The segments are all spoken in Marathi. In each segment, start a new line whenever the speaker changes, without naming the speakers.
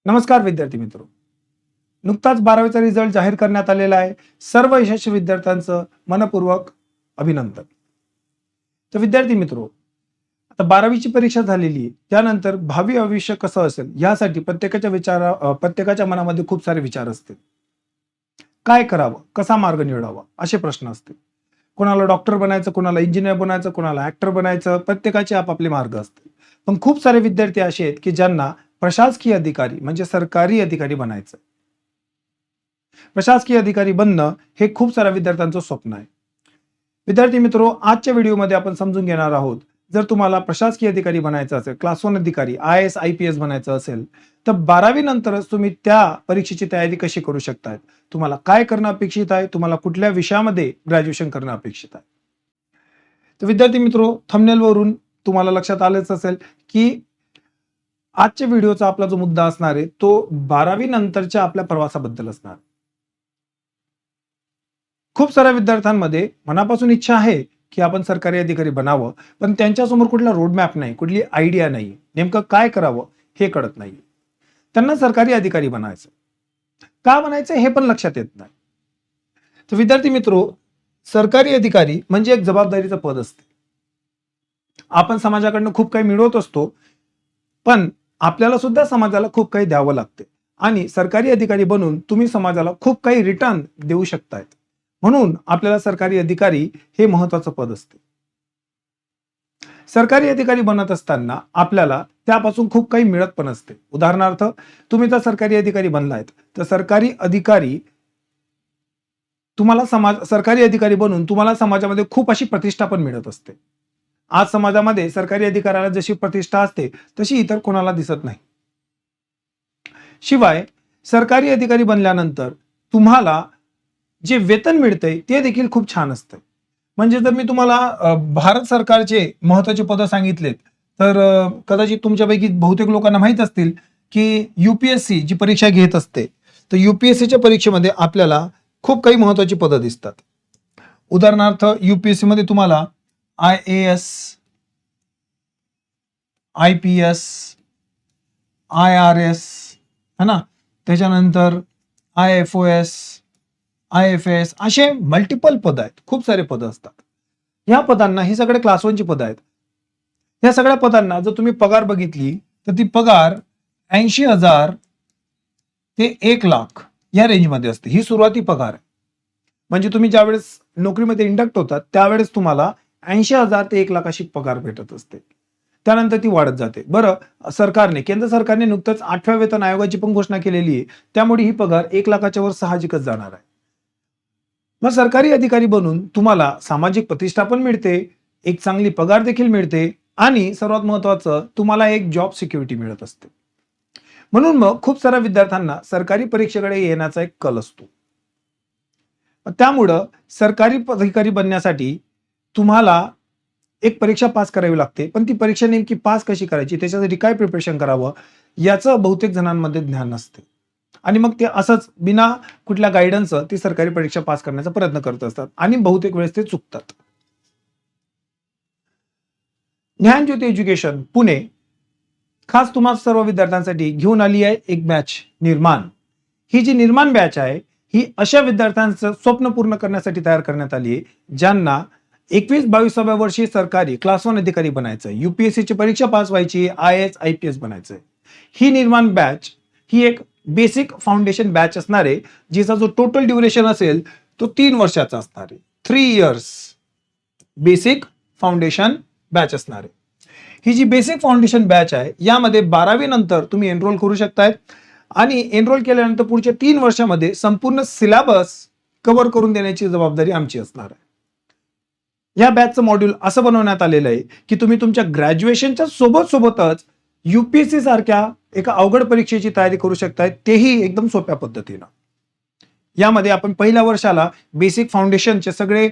नमस्कार विद्यार्थी मित्रो. नुकताच 12वीचा रिझल्ट जाहीर करण्यात आलेला आहे. सर्व यशस्वी विद्यार्थ्यांचं मनपूर्वक अभिनंदन. तर विद्यार्थी मित्रो, आता 12वीची परीक्षा झालेली आहे. त्यानंतर भावी भविष्य कसं असेल यासाठी प्रत्येकाच्या मनामध्ये खूप सारे विचार असतील. काय करावं, कसा मार्ग निवडावा असे प्रश्न असतील. कोणाला डॉक्टर बनायचं, कोणाला इंजिनियर बनायचं, कोणाला ऍक्टर बनायचं, प्रत्येकाचे आपापले मार्ग असतील. पण खूप सारे विद्यार्थी असे आहेत की ज्यांना प्रशासकीय अधिकारी म्हणजे सरकारी अधिकारी बनायचं. प्रशासकीय अधिकारी बनणं हे खूप साऱ्या विद्यार्थ्यांचं स्वप्न आहे. विद्यार्थी मित्रो, आजच्या व्हिडिओमध्ये आपण समजून घेणार आहोत, जर तुम्हाला प्रशासकीय अधिकारी बनायचं असेल, क्लास 1 अधिकारी, IAS IPS बनायचं असेल, तर 12वी नंतरच तुम्ही त्या परीक्षेची तयारी कशी करू शकताय, तुम्हाला काय करणं अपेक्षित आहे, तुम्हाला कुठल्या विषयामध्ये ग्रॅज्युएशन करणं अपेक्षित आहे. तर विद्यार्थी मित्रो, थंबनेलवरून तुम्हाला लक्षात आलंच असेल की आजच्या व्हिडिओचा आपला जो मुद्दा असणार आहे तो 12वी नंतरच्या आपल्या प्रवासाबद्दल असणार. खूप साऱ्या विद्यार्थ्यांमध्ये मनापासून इच्छा आहे की आपण सरकारी अधिकारी बनावं, पण त्यांच्यासमोर कुठला रोडमॅप नाही, कुठली आयडिया नाही, नेमकं काय करावं हे कळत नाही. त्यांना सरकारी अधिकारी बनायचं, का बनायचं हे पण लक्षात येत नाही. तर विद्यार्थी मित्रो, सरकारी अधिकारी म्हणजे एक जबाबदारीचं पद असते. आपण समाजाकडनं खूप काही मिळवत असतो, पण आपल्याला सुद्धा समाजाला खूप काही द्यावं लागते आणि सरकारी अधिकारी बनून तुम्ही समाजाला खूप काही रिटर्न देऊ शकतायत. म्हणून आपल्याला सरकारी अधिकारी हे महत्वाचं पद असते. सरकारी अधिकारी बनत असताना आपल्याला त्यापासून खूप काही मिळत पण असते. उदाहरणार्थ, तुम्ही जर सरकारी अधिकारी बनलायत तर सरकारी अधिकारी बनून तुम्हाला समाजामध्ये खूप अशी प्रतिष्ठा पण मिळत असते. आज समाजामध्ये सरकारी अधिकाऱ्याला जशी प्रतिष्ठा असते तशी इतर कोणाला दिसत नाही. शिवाय सरकारी अधिकारी बनल्यानंतर तुम्हाला जे वेतन मिळतंय ते देखील खूप छान असतं. म्हणजे जर मी तुम्हाला भारत सरकारचे महत्वाचे पद सांगितलेत तर कदाचित तुमच्यापैकी बहुतेक लोकांना माहित असतील की UPSC जी परीक्षा घेत असते, तर UPSCच्या परीक्षेमध्ये आपल्याला खूप काही महत्वाची पदं दिसतात. उदाहरणार्थ, UPSC मध्ये तुम्हाला IAS, IPS, IRS है ना, त्याच्यानंतर IFOS, IFS असे मल्टिपल पद आहेत, खूप सारे पद असतात. या पदांना, ही सगळे क्लास 1 ची पद आहेत. या सगळ्या पदांना जर तुम्ही पगार बघितली तर ती पगार 80,000 ते 1,00,000 या रेंजमध्ये असते. ही सुरुवाती पगार आहे. म्हणजे तुम्ही ज्यावेळेस नोकरीमध्ये इंडक्ट होतात त्यावेळेस तुम्हाला 80,000 ते 1,00,000 अशी पगार भेटत असते. त्यानंतर ती वाढत जाते. बरं, केंद्र सरकारने नुकतंच 8व्या वेतन आयोगाची पण घोषणा केलेली आहे. त्यामुळे ही पगार 1,00,000च्या वर साहजिकच जाणार आहे. मग सरकारी अधिकारी बनून तुम्हाला सामाजिक प्रतिष्ठा पण मिळते, एक चांगली पगार देखील मिळते आणि सर्वात महत्वाचं, तुम्हाला एक जॉब सिक्युरिटी मिळत असते. म्हणून मग खूप साऱ्या विद्यार्थ्यांना सरकारी परीक्षेकडे येण्याचा एक कल असतो. त्यामुळं सरकारी अधिकारी बनण्यासाठी तुम्हाला एक परीक्षा पास करावी लागते. पण ती परीक्षा नेमकी पास कशी करायची, त्याच्यासाठी काय प्रिपरेशन करावं याचं बहुतेक जणांमध्ये ज्ञान नसते आणि मग ते असंच बिना कुठल्या गायडन्सचं ती सरकारी परीक्षा पास करण्याचा प्रयत्न करत असतात आणि बहुतेक वेळेस ते चुकतात. ज्ञानज्योती एज्युकेशन पुणे खास तुम्हा सर्व विद्यार्थ्यांसाठी घेऊन आली आहे एक बॅच, निर्माण. ही जी निर्माण बॅच आहे ही अशा विद्यार्थ्यांचं स्वप्न पूर्ण करण्यासाठी तयार करण्यात आली आहे ज्यांना 21-22व्या वर्षी सरकारी क्लास 1 अधिकारी बनायचं, UPSC ची परीक्षा पास व्हायची, IAS IPS बनायचं. ही निर्माण बॅच ही एक बेसिक फाउंडेशन बॅच असणार आहे, जिचा जो टोटल ड्युरेशन असेल तो 3 वर्षाचा असणार आहे. 3 इयर्स बेसिक फाउंडेशन बॅच असणार आहे. ही जी बेसिक फाउंडेशन बॅच आहे यामध्ये 12वी नंतर तुम्ही एनरोल करू शकताय आणि एनरोल केल्यानंतर पुढच्या 3 वर्षामध्ये संपूर्ण सिलेबस कव्हर करून देण्याची जबाबदारी आमची असणार आहे. या बॅचचं मॉड्यूल असं बनवण्यात आलेलं आहे की तुम्ही तुमच्या ग्रॅज्युएशनच्या सोबतच UPSC सारख्या एका अवघड परीक्षेची तयारी करू शकताय, तेही एकदम सोप्या पद्धतीनं. यामध्ये आपण पहिल्या वर्षाला बेसिक फाउंडेशनचे सगळे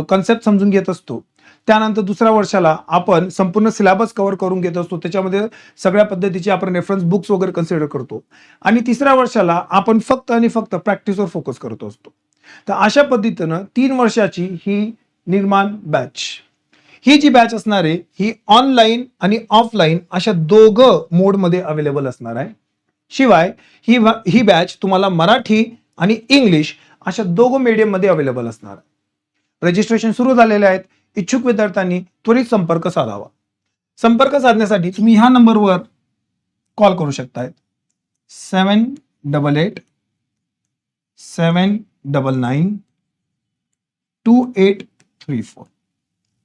कन्सेप्ट समजून घेत असतो. त्यानंतर दुसऱ्या वर्षाला आपण संपूर्ण सिलेबस कव्हर करून घेत असतो, त्याच्यामध्ये सगळ्या पद्धतीचे आपण रेफरन्स बुक्स वगैरे कन्सिडर करतो आणि तिसऱ्या वर्षाला आपण फक्त आणि फक्त प्रॅक्टिसवर फोकस करत असतो. तर अशा पद्धतीनं 3 वर्षाची ही निर्माण बॅच, ही जी बॅच असणार आहे ही ऑनलाईन आणि ऑफलाईन अशा दोघं मोडमध्ये अवेलेबल असणार आहे. शिवाय ही बॅच तुम्हाला मराठी आणि इंग्लिश अशा दोघं मीडियममध्ये अवेलेबल असणार आहे. रजिस्ट्रेशन सुरू झालेले आहेत. इच्छुक विद्यार्थ्यांनी त्वरित संपर्क साधावा. संपर्क साधण्यासाठी तुम्ही ह्या नंबरवर कॉल करू शकताय. 788-799-2834.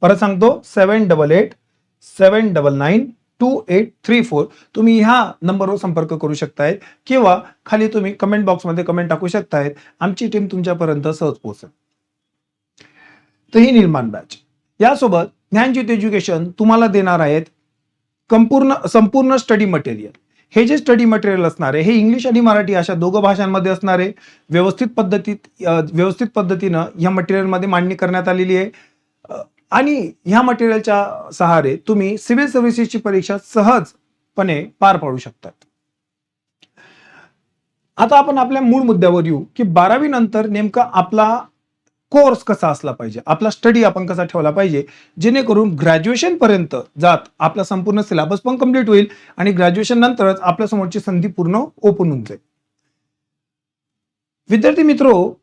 परत सांगतो 788-799-2834. तुम्ही ह्या नंबरवर संपर्क करू शकताय किंवा खाली तुम्ही कमेंट बॉक्समध्ये कमेंट टाकू शकताय. आमची टीम तुमच्यापर्यंत सहज पोहोचेल. तर ही निर्माण बॅच. यासोबत ज्ञानज्योती एज्युकेशन तुम्हाला देणार आहेत संपूर्ण स्टडी मटेरियल. हे जे स्टडी मटेरियल असणार आहे हे इंग्लिश आणि मराठी अशा दोघं भाषांमध्ये असणार आहे. व्यवस्थित पद्धतीनं ह्या मटेरियलमध्ये मांडणी करण्यात आलेली आहे आणि ह्या मटेरियलच्या सहारे तुम्ही सिव्हिल सर्व्हिसेसची परीक्षा सहजपणे पार पाडू शकतात. आता आपण आपल्या मूळ मुद्द्यावर येऊ की 12वी नंतर नेमका आपला कोर्स कसा असला पाहिजे, आपला स्टडी आपण कसा ठेवला पाहिजे, जेणेकरून ग्रॅज्युएशन पर्यंत जात आपला संपूर्ण सिलेबस पण कम्प्लीट होईल आणि ग्रॅज्युएशन नंतरच आपल्या समोरची संधी पूर्ण ओपन होऊन जाईल. विद्यार्थी मित्रो,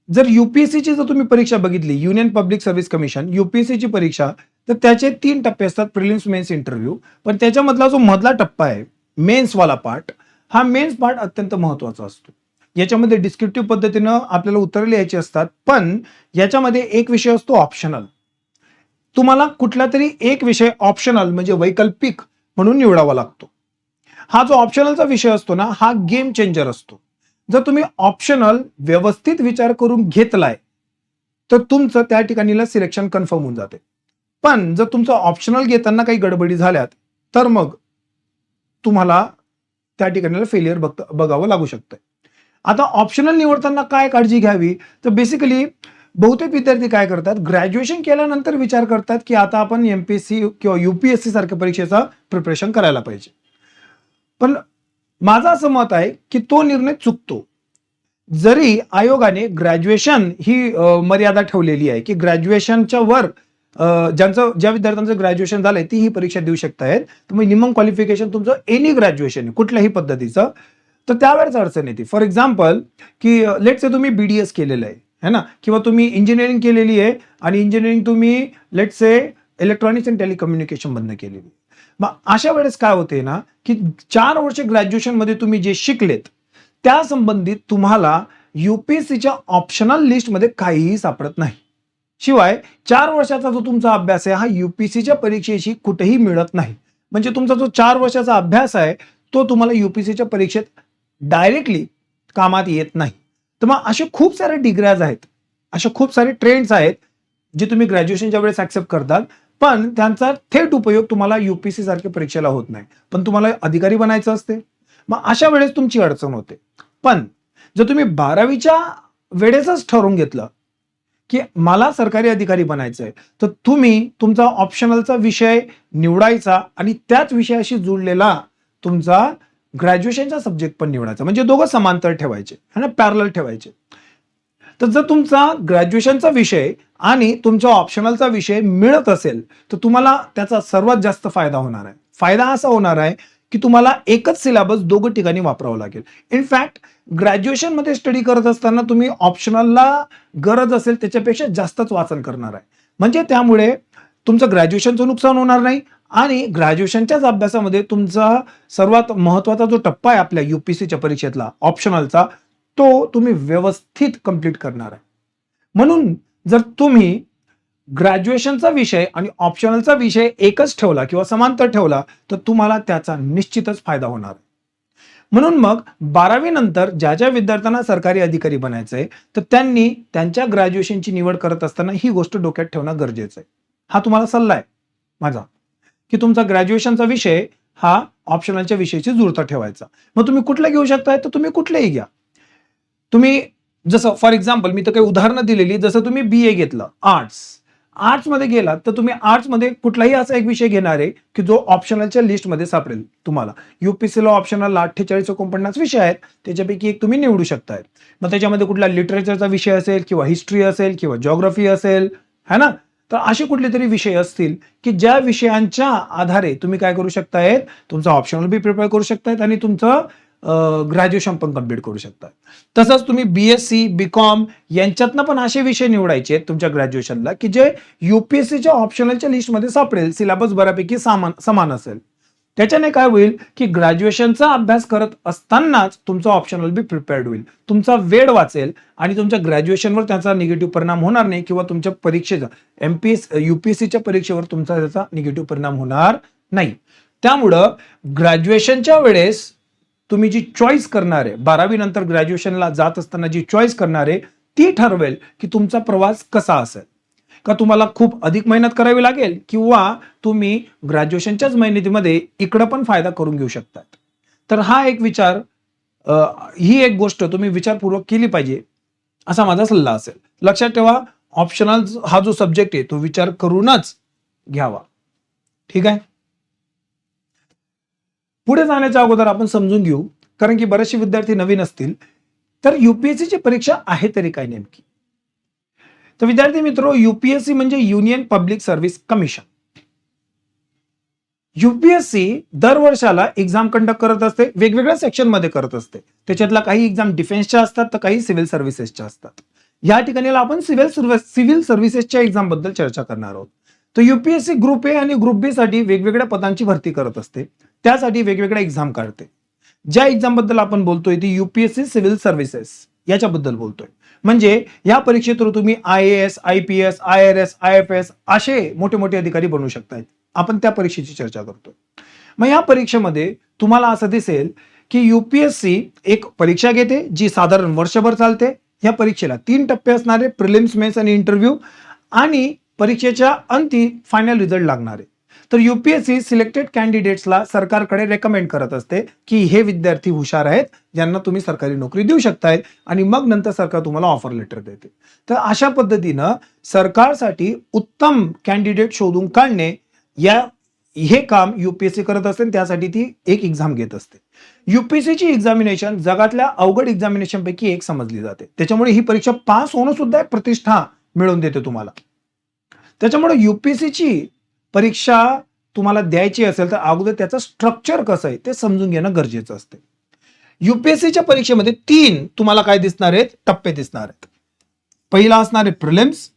जर युपीएससीची जर तुम्ही परीक्षा बघितली, युनियन पब्लिक सर्व्हिस कमिशन युपीएससीची परीक्षा, तर त्याचे 3 टप्पे असतात, प्रिलिम्स, मेन्स, इंटरव्ह्यू. पण त्याच्यामधला जो मधला टप्पा आहे मेन्सवाला पार्ट, हा मेन्स पार्ट अत्यंत महत्वाचा असतो. याच्यामध्ये डिस्क्रिप्टिव्ह पद्धतीनं आपल्याला उत्तरं लिहायची असतात. पण याच्यामध्ये एक विषय असतो ऑप्शनल. तुम्हाला कुठला तरी एक विषय ऑप्शनल म्हणजे वैकल्पिक म्हणून निवडावा लागतो. हा जो ऑप्शनलचा विषय असतो ना, हा गेम चेंजर असतो. जर तुम्ही ऑप्शनल व्यवस्थित विचार करून घेतलाय तर तुमचं त्या ठिकाणीला सिलेक्शन कन्फर्म होऊन जाते. पण जर तुमचं ऑप्शनल घेताना काही गडबडी झाल्यात तर मग तुम्हाला त्या ठिकाणीला फेलियर बघावं लागू शकतं. आता ऑप्शनल निवडताना काय काळजी घ्यावी, तर बेसिकली बहुतेक विद्यार्थी काय करतात, ग्रॅज्युएशन केल्यानंतर विचार करतात की आता आपण एमपीएससी किंवा युपीएससी सारख्या परीक्षेचा प्रिपरेशन करायला पाहिजे. पण माझं असं मत आहे की तो निर्णय चुकतो. जरी आयोगाने ग्रॅज्युएशन ही मर्यादा ठेवलेली आहे की ग्रॅज्युएशनच्या वर ज्या विद्यार्थ्यांचं ग्रॅज्युएशन झालंय ती ही परीक्षा देऊ शकतायत, तर मिनिमम क्वालिफिकेशन तुमचं एनी ग्रॅज्युएशन कुठल्याही पद्धतीचं, तर त्यावेळेस अडचण येते. फॉर एक्झाम्पल की लेट्स से तुम्ही बीडीएस केलेलं आहे ना, किंवा तुम्ही इंजिनिअरिंग केलेली आहे आणि इंजिनिअरिंग तुम्ही let's say electronics and telecommunication मधनं केलेली. मग अशा वेळेस काय होते ना की 4 वर्ष ग्रॅज्युएशन मध्ये तुम्ही जे शिकलेत त्या संबंधित तुम्हाला युपीएससीच्या ऑप्शनल लिस्टमध्ये काहीही सापडत नाही. शिवाय 4 वर्षाचा जो तुमचा अभ्यास आहे हा युपीएससीच्या परीक्षेशी कुठेही मिळत नाही. म्हणजे तुमचा जो 4 वर्षाचा अभ्यास आहे तो तुम्हाला युपीएससीच्या परीक्षेत डायरेक्टली कामात येत नाही. तर मग असे खूप सारे डिग्र्याज आहेत, असे खूप सारे ट्रेंड्स आहेत जे तुम्ही ग्रॅज्युएशनच्या वेळेस ऍक्सेप्ट करतात, पण त्यांचा थेट उपयोग तुम्हाला युपीएससी सारख्या परीक्षेला होत नाही. पण तुम्हाला अधिकारी बनायचं असते, मग अशा वेळेस तुमची अडचण होते. पण जर तुम्ही 12वीच्या वेळेसच ठरवून घेतलं की मला सरकारी अधिकारी बनायचं आहे, तर तुम्ही तुमचा ऑप्शनलचा विषय निवडायचा आणि त्याच विषयाशी जुळलेला तुमचा ग्रॅज्युएशनचा सब्जेक्ट पण निवडायचा, म्हणजे दोघं समांतर ठेवायचे आणि पॅरलल ठेवायचे. तर जर तुमचा ग्रॅज्युएशनचा विषय आणि तुमचा ऑप्शनलचा विषय मिळत असेल तर तुम्हाला त्याचा सर्वात जास्त फायदा होणार आहे. फायदा असा होणार आहे की तुम्हाला एकच सिलेबस दोघं ठिकाणी वापरावं लागेल. इनफॅक्ट ग्रॅज्युएशन मध्ये स्टडी करत असताना तुम्ही ऑप्शनलला गरज असेल त्याच्यापेक्षा जास्तच वाचन करणार आहे. म्हणजे त्यामुळे तुमचं ग्रॅज्युएशनचं नुकसान होणार नाही आणि ग्रॅज्युएशनच्याच अभ्यासामध्ये तुमचा सर्वात महत्वाचा जो टप्पा आहे आपल्या युपीएससीच्या परीक्षेतला ऑप्शनलचा, तो तुम्ही व्यवस्थित कंप्लीट करणार आहे. म्हणून जर तुम्ही ग्रॅज्युएशनचा विषय आणि ऑप्शनलचा विषय एकच ठेवला किंवा समांतर ठेवला तर तुम्हाला त्याचा निश्चितच फायदा होणार आहे. म्हणून मग 12वी नंतर ज्या विद्यार्थ्यांना सरकारी अधिकारी बनायचंय तर त्यांनी त्यांच्या ग्रॅज्युएशनची निवड करत असताना ही गोष्ट डोक्यात ठेवणं गरजेचं आहे. हा तुम्हाला सल्ला आहे माझा की तुमचा ग्रॅज्युएशनचा विषय हा ऑप्शनलच्या विषयाशी जुळता ठेवायचा. मग तुम्ही कुठला घेऊ शकताय, तर तुम्ही कुठलेही घ्या. तुम्ही जसं फॉर एक्झाम्पल मी तर काही उदाहरणं दिलेली, जसं तुम्ही BA घेतलं आर्ट्समध्ये गेलात तर तुम्ही आर्ट्समध्ये कुठलाही असा एक विषय घेणार आहे की जो ऑप्शनलच्या लिस्टमध्ये सापडेल तुम्हाला. युपीएससीला ऑप्शनल 48-49 विषय आहेत, त्याच्यापैकी एक तुम्ही निवडू शकताय. मग त्याच्यामध्ये कुठला लिटरेचरचा विषय असेल किंवा हिस्ट्री असेल किंवा जिओग्राफी असेल, है ना, तर असे कुठले तरी विषय असतील की ज्या विषयांच्या आधारे तुम्ही काय करू शकतायत, तुमचा ऑप्शनल बी प्रिपेअर करू शकतायत आणि तुमचं ग्रॅज्युएशन पण कम्प्लीट करू शकता. तसंच तुम्ही BSc BCom यांच्यातनं पण असे विषय निवडायचे आहेत तुमच्या ग्रॅज्युएशनला की जे UPSCच्या ऑप्शनलच्या लिस्टमध्ये सापडेल, सिलेबस बऱ्यापैकी समान असेल. त्याच्याने काय होईल की ग्रॅज्युएशनचा अभ्यास करत असतानाच तुमचा ऑप्शनल बी प्रिपेअर्ड होईल, तुमचा वेळ वाचेल आणि तुमच्या ग्रॅज्युएशनवर त्याचा निगेटिव्ह परिणाम होणार नाही किंवा तुमच्या परीक्षेचा UPSCच्या परीक्षेवर तुमचा त्याचा निगेटिव्ह परिणाम होणार नाही. त्यामुळं ग्रॅज्युएशनच्या वेळेस तुम्ही जी चॉईस करणार आहे, 12वी नंतर ग्रॅज्युएशनला जात असताना जी चॉईस करणार आहे ती ठरवेल की तुमचा प्रवास कसा असेल. का तुम्हाला खूप अधिक मेहनत करावी लागेल किंवा तुम्ही ग्रॅज्युएशनच्याच मेहनतीमध्ये इकडं पण फायदा करून घेऊ शकतात. तर हा एक विचार, ही एक गोष्ट तुम्ही विचारपूर्वक केली पाहिजे असा माझा सल्ला असेल. लक्षात ठेवा, ऑप्शनल हा जो सब्जेक्ट आहे तो विचार करूनच घ्यावा. ठीक आहे. पुढे जाण्याच्या अगोदर आपण समजून घेऊ, कारण की बरेचसे विद्यार्थी नवीन असतील, तर UPSCची परीक्षा आहे तरी काय नेमकी. तर विद्यार्थी मित्र, UPSC म्हणजे union public service commission. UPSC दरवर्षाला एक्झाम कंडक्ट करत असते, वेगवेगळ्या सेक्शन मध्ये करत असते. त्याच्यातला काही एक्झाम डिफेन्सच्या असतात तर काही सिव्हिल सर्व्हिसेसच्या असतात. या ठिकाणी आपण सिव्हिल सर्व्हिसेसच्या एक्झाम बद्दल चर्चा करणार आहोत. तर UPSC ग्रुप A आणि ग्रुप B साठी वेगवेगळ्या पदांची भरती करत असते, त्यासाठी वेगवेगळ्या एक्झाम काढते. ज्या एक्झाम बद्दल आपण बोलतोय ती UPSC सिव्हिल सर्व्हिसेस याच्याबद्दल बोलतोय. म्हणजे या परीक्षेत तुम्ही IAS, IPS, IRS, IFS असे मोठे मोठे अधिकारी बनू शकताय. आपण त्या परीक्षेची चर्चा करतोय. मग या परीक्षेमध्ये तुम्हाला असं दिसेल की UPSC एक परीक्षा घेते जी साधारण वर्षभर चालते. या परीक्षेला 3 टप्पे असणार आहे, प्रिलिम्स, मेन्स आणि इंटरव्ह्यू, आणि परीक्षेच्या अंती फायनल रिझल्ट लागणार आहे. तर UPSC सिलेक्टेड कॅन्डिडेट्सला सरकारकडे रेकमेंड करत असते की हे विद्यार्थी हुशार आहेत, ज्यांना तुम्ही सरकारी नोकरी देऊ शकताय, आणि मग नंतर सरकार तुम्हाला ऑफर लेटर देते. तर अशा पद्धतीनं सरकारसाठी उत्तम कॅन्डिडेट शोधून काढणे हे काम UPSC करत असते, त्यासाठी ती एक एक्झाम घेत असते. UPSCची एक्झामिनेशन जगातल्या अवघड एक्झामिनेशन पैकी एक समजली जाते. त्याच्यामुळे ही परीक्षा पास होणं सुद्धा एक प्रतिष्ठा मिळवून देते तुम्हाला. त्याच्यामुळे UPSCची परीक्षा तुम्हाला द्यायची असेल तर अगोदर त्याचं स्ट्रक्चर कसं आहे ते समजून घेणं गरजेचं असते. UPSCच्या परीक्षेमध्ये 3 तुम्हाला काय दिसणार आहेत, टप्पे दिसणार आहेत. पहिला असणार आहे प्रिलिम्स.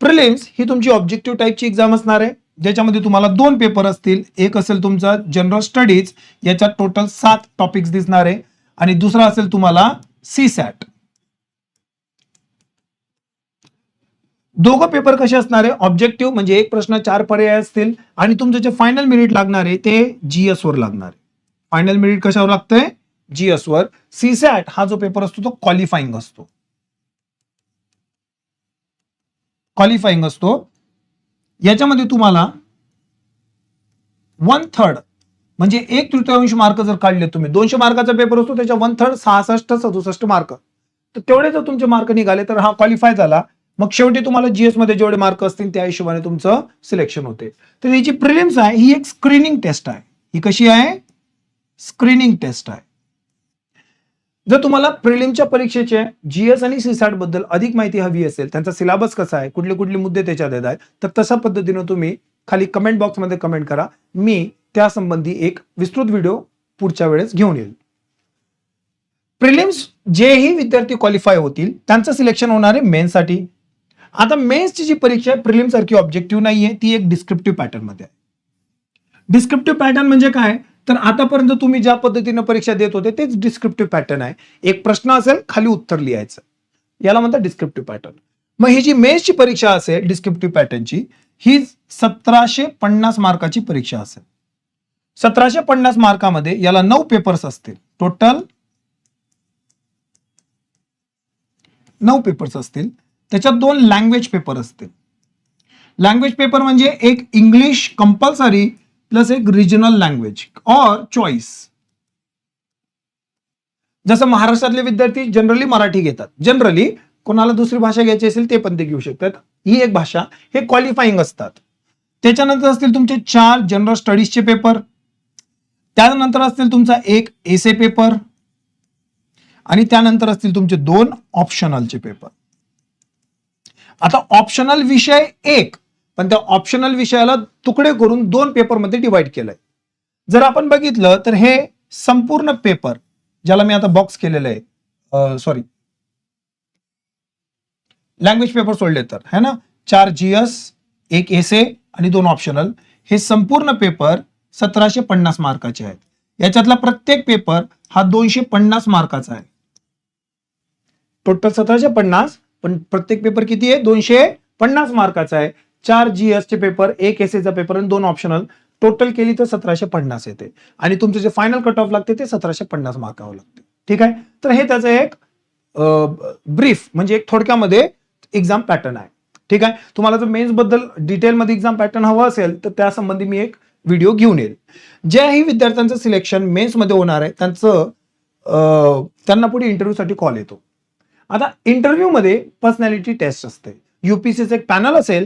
प्रिलिम्स ही तुमची ऑब्जेक्टिव्ह टाईपची एक्झाम असणार आहे, ज्याच्यामध्ये तुम्हाला 2 पेपर असतील. एक असेल तुमचा जनरल स्टडीज, याच्यात टोटल 7 टॉपिक्स दिसणार आहे, आणि दुसरा असेल तुम्हाला CSAT. दोघं पेपर कसे असणार आहे, ऑब्जेक्टिव्ह म्हणजे एक प्रश्न 4 पर्याय असतील, आणि तुमचं जे फायनल मेरिट लागणार आहे ते GS वर लागणार आहे. फायनल मेरिट कशावर लागतंय, GS वर. CSAT हा जो पेपर असतो तो क्वालिफाईंग असतो. याच्यामध्ये तुम्हाला 1/3 म्हणजे 1/3 मार्क जर काढले तुम्ही, 200 मार्काचा पेपर असतो, त्याच्या 1/3 66-67 मार्क, तर तेवढे जर तुमचे मार्क निघाले तर हा क्वालिफाय झाला. मग शेवटी तुम्हाला GS मध्ये जेवढे मार्क असतील त्या हिशोबाने तुमचं सिलेक्शन होते. तर ही जी प्रिलिम्स आहे ही एक स्क्रीनिंग टेस्ट आहे. ही कशी आहे, स्क्रीनिंग टेस्ट आहे. जर तुम्हाला प्रिलिमच्या परीक्षेचे GS आणि CSAT बद्दल अधिक माहिती हवी असेल, त्यांचा सिलेबस कसा आहे, कुठले कुठले मुद्दे त्याच्यात येत आहेत, तर तशा पद्धतीने तुम्ही खाली कमेंट बॉक्समध्ये कमेंट करा. मी त्या संबंधी एक विस्तृत व्हिडिओ पुढच्या वेळेस घेऊन येईल. प्रिलिम्स जेही विद्यार्थी क्वालिफाय होतील त्यांचं सिलेक्शन होणार आहे मेन्ससाठी. आता मेन्सची जी परीक्षा आहे प्रिलिम सारखी ऑब्जेक्टिव्ह नाहीये, ती एक डिस्क्रिप्टिव्ह पॅटर्न मध्ये आहे. डिस्क्रिप्टिव्ह पॅटर्न म्हणजे काय, तर आतापर्यंत तुम्ही ज्या पद्धतीने परीक्षा देत होते तेच डिस्क्रिप्टिव्ह पॅटर्न आहे. एक प्रश्न असेल, खाली उत्तर लिहायचं, याला म्हणतात डिस्क्रिप्टिव्ह पॅटर्न. मग ही जी मेन्सची परीक्षा असेल डिस्क्रिप्टिव्ह पॅटर्नची, ही 1750 मार्काची परीक्षा असेल. 1750 मार्कामध्ये याला 9 पेपर्स असतील. टोटल 9 पेपर्स असतील. त्याच्यात 2 लँग्वेज पेपर असतील. लँग्वेज पेपर म्हणजे एक इंग्लिश कंपल्सरी प्लस एक रिजनल लँग्वेज और चॉईस. जसं महाराष्ट्रातले विद्यार्थी जनरली मराठी घेतात, जनरली कोणाला दुसरी भाषा घ्यायची असेल ते पण ते घेऊ शकतात. ही एक भाषा, हे क्वालिफाईंग असतात. त्याच्यानंतर असतील तुमचे 4 जनरल स्टडीजचे पेपर. त्यानंतर असतील तुमचा एक एसे पेपर, आणि त्यानंतर असतील तुमचे 2 ऑप्शनलचे पेपर. आता ऑप्शनल विषय एक, पण त्या ऑप्शनल विषयाला तुकडे करून 2 पेपर मध्ये डिवाइड केलंय. जर आपण बघितलं तर हे संपूर्ण पेपर ज्याला मी आता बॉक्स केलेलं आहे, सॉरी, लँग्वेज पेपर सोडले तर है ना, 4 GS, 1 एसे आणि 2 ऑप्शनल, हे संपूर्ण पेपर 1750 मार्काचे आहेत. याच्यातला प्रत्येक पेपर हा 250 मार्काचा आहे. टोटल 1750, पण प्रत्येक पेपर किती आहे? 250 मार्काचा आहे. 4 GS चे पेपर, 1 एसेचा पेपर आणि 2 ऑप्शनल, टोटल केली तर 1750 येते. आणि तुमचं जे फायनल कट ऑफ लागते ते 1750 मार्कावर लागते. ठीक आहे. तर हे त्याचं एक ब्रीफ म्हणजे एक थोडक्यामध्ये एक्झाम पॅटर्न आहे. ठीक आहे. तुम्हाला जर मेन्स बद्दल डिटेलमध्ये एक्झाम पॅटर्न हवं असेल तर त्यासंबंधी मी एक व्हिडिओ घेऊन येईल. ज्याही विद्यार्थ्यांचं सिलेक्शन मेन्समध्ये होणार आहे त्यांना पुढे इंटरव्ह्यूसाठी कॉल येतो. आता इंटरव्ह्यू मध्ये पर्सनॅलिटी टेस्ट असते. युपीसीचं एक पॅनल असेल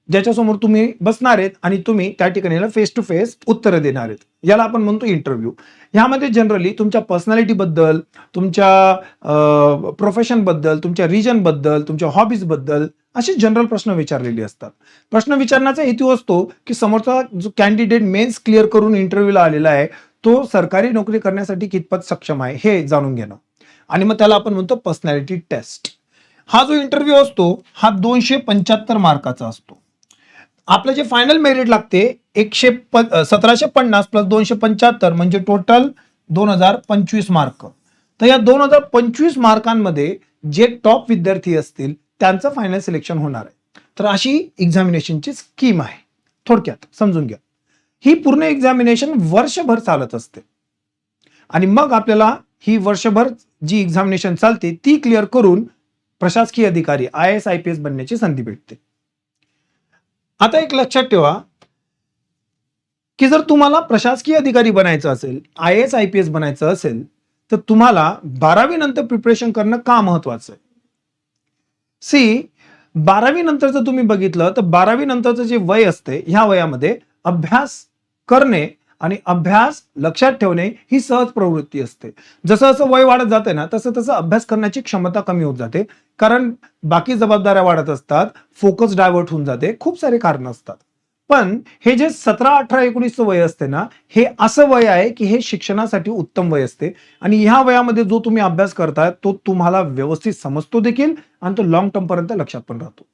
ज्याच्यासमोर तुम्ही बसणार आहेत आणि तुम्ही त्या ठिकाणी फेस टू फेस उत्तरं देणार आहेत. याला आपण म्हणतो इंटरव्ह्यू. ह्यामध्ये जनरली तुमच्या पर्सनॅलिटी बद्दल, तुमच्या प्रोफेशन बद्दल, तुमच्या रिजन बद्दल, तुमच्या हॉबीज बद्दल असे जनरल प्रश्न विचारलेले असतात. प्रश्न विचारण्याचा हेतू असतो की समोरचा जो कॅन्डिडेट मेन्स क्लिअर करून इंटरव्ह्यूला आलेला आहे तो सरकारी नोकरी करण्यासाठी कितपत सक्षम आहे हे जाणून घेणं. आणि मग त्याला आपण म्हणतो पर्सनॅलिटी टेस्ट. हा जो इंटरव्ह्यू असतो हा 275 मार्काचा असतो. आपलं जे फायनल मेरिट लागते 1750 प्लस 275 म्हणजे टोटल 2025 मार्क. तर या 2025 मार्कांमध्ये जे टॉप विद्यार्थी असतील त्यांचं फायनल सिलेक्शन होणार आहे. तर अशी एक्झामिनेशनची स्कीम आहे. थोडक्यात समजून घ्या. ही पूर्ण एक्झामिनेशन वर्षभर चालत असते आणि मग आपल्याला ही वर्षभर जी एक्झामिनेशन चालते ती क्लिअर करून प्रशासकीय अधिकारी IAS IPS बनण्याची संधी भेटते. आता एक लक्षात ठेवा की जर तुम्हाला प्रशासकीय अधिकारी बनायचं असेल, IAS IPS बनायचं असेल तर तुम्हाला 12वी नंतर प्रिपरेशन करणं का महत्वाचं आहे? सी 12वी नंतर जर तुम्ही बघितलं तर 12वी नंतरचं जे वय असते ह्या वयामध्ये अभ्यास करणे आणि अभ्यास लक्षात ठेवणे ही सहज प्रवृत्ती असते. जसं जसं वय वाढत जाते ना तसं तसं अभ्यास करण्याची क्षमता कमी होत जाते, कारण बाकी जबाबदाऱ्या वाढत असतात, फोकस डायव्हर्ट होऊन जाते, खूप सारे कारण असतात. पण हे जे 17, 18, 19 वय असते ना हे असं वय आहे की हे शिक्षणासाठी उत्तम वय असते आणि ह्या वयामध्ये जो तुम्ही अभ्यास करताय तो तुम्हाला व्यवस्थित समजतो देखील आणि तो लॉंग टर्म पर्यंत लक्षात पण राहतो.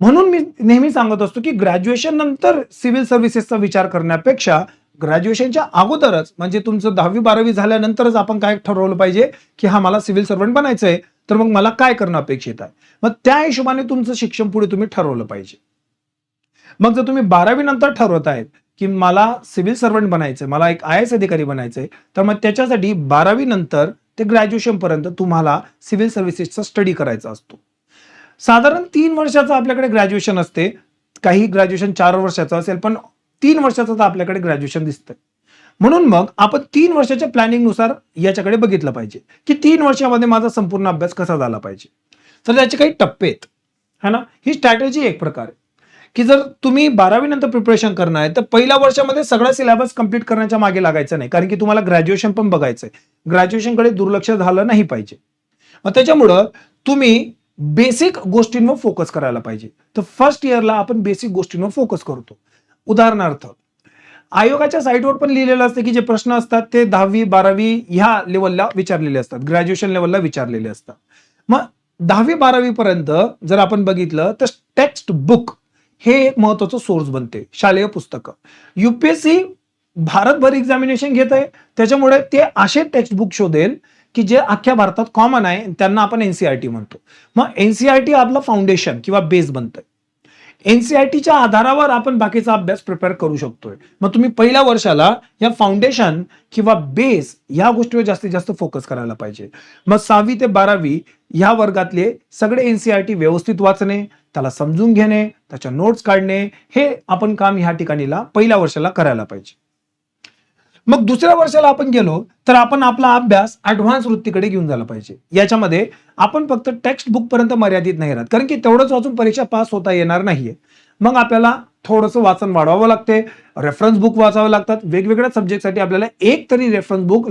म्हणून मी नेहमी सांगत असतो की ग्रॅज्युएशन नंतर सिव्हिल सर्व्हिसेसचा विचार करण्यापेक्षा ग्रॅज्युएशनच्या अगोदरच म्हणजे तुमचं 10वी 12वी झाल्यानंतरच आपण काय ठरवलं पाहिजे की हा मला सिव्हिल सर्व्हंट बनायचं आहे तर मग मला काय करणं अपेक्षित आहे. मग त्या हिशोबाने तुमचं शिक्षण पुढे तुम्ही ठरवलं पाहिजे. मग जर तुम्ही 12वी नंतर ठरवत आहेत की मला सिव्हिल सर्व्हंट बनायचंय, मला एक IAS अधिकारी बनायचंय, तर मग त्याच्यासाठी 12वी नंतर ते ग्रॅज्युएशन पर्यंत तुम्हाला सिव्हिल सर्व्हिसेसचा स्टडी करायचा असतो. साधारण 3 वर्षाचं आपल्याकडे ग्रॅज्युएशन असते. काही ग्रॅज्युएशन 4 वर्षाचं असेल पण 3 वर्षाचं तर आपल्याकडे ग्रॅज्युएशन दिसतंय. म्हणून मग आपण 3 वर्षाच्या प्लॅनिंग नुसार याच्याकडे बघितलं पाहिजे की 3 वर्षामध्ये माझा संपूर्ण अभ्यास कसा झाला पाहिजे. तर त्याचे काही टप्पे आहेत है ना. ही स्ट्रॅटेजी एक प्रकारे की जर तुम्ही 12वी नंतर प्रिपरेशन करणार आहे तर पहिल्या वर्षामध्ये सगळा सिलेबस कंप्लीट करण्याच्या मागे लागायचं नाही, कारण की तुम्हाला ग्रॅज्युएशन पण बघायचंय. ग्रॅज्युएशनकडे दुर्लक्ष झालं नाही पाहिजे. मग त्याच्यामुळं तुम्ही बेसिक गोष्टींवर फोकस करायला पाहिजे. तर फर्स्ट इयरला आपण बेसिक गोष्टींवर फोकस करतो. उदाहरणार्थ आयोगाच्या साईटवर पण लिहिलेलं असतं की जे प्रश्न असतात ते 10वी 12वी ह्या लेवलला विचारलेले असतात, ग्रॅज्युएशन लेवलला विचारलेले असतात. मग 10वी 12वी पर्यंत जर आपण बघितलं तर टेक्स्ट बुक हे एक महत्वाचं सोर्स बनते. शालेय पुस्तकं UPSC भारतभर एक्झामिनेशन घेत आहे त्याच्यामुळे ते असे टेक्स्ट बुक शोधेल की जे अख्ख्या भारतात कॉमन आहे, त्यांना आपण NCERT म्हणतो. मग NCERT आपलं फाउंडेशन किंवा बेस बनतंय. NCERTच्या आधारावर आपण बाकीचा अभ्यास प्रिपेअर करू शकतोय. मग तुम्ही पहिल्या वर्षाला या फाउंडेशन किंवा बेस या गोष्टीवर जास्तीत जास्त फोकस करायला पाहिजे. मग 6वी ते 12वी या वर्गातले सगळे NCERT व्यवस्थित वाचणे, त्याला समजून घेणे, त्याच्या नोट्स काढणे हे आपण काम ह्या ठिकाणीला पहिल्या वर्षाला करायला पाहिजे. मग दुसऱ्या वर्षाला आपण गेलो तर आपण आपला अभ्यास ऍडव्हान्स वृत्तीकडे घेऊन जायला पाहिजे. याच्यामध्ये आपण फक्त टेक्स्ट बुक पर्यंत मर्यादित नाही राहत, कारण की तेवढंच वाचून परीक्षा पास होता येणार नाहीये. मग आपल्याला थोडंसं वाचन वाढवावं लागते, रेफरन्स बुक वाचावे लागतात. वेगवेगळ्या सब्जेक्टसाठी आपल्याला एक तरी रेफरन्स बुक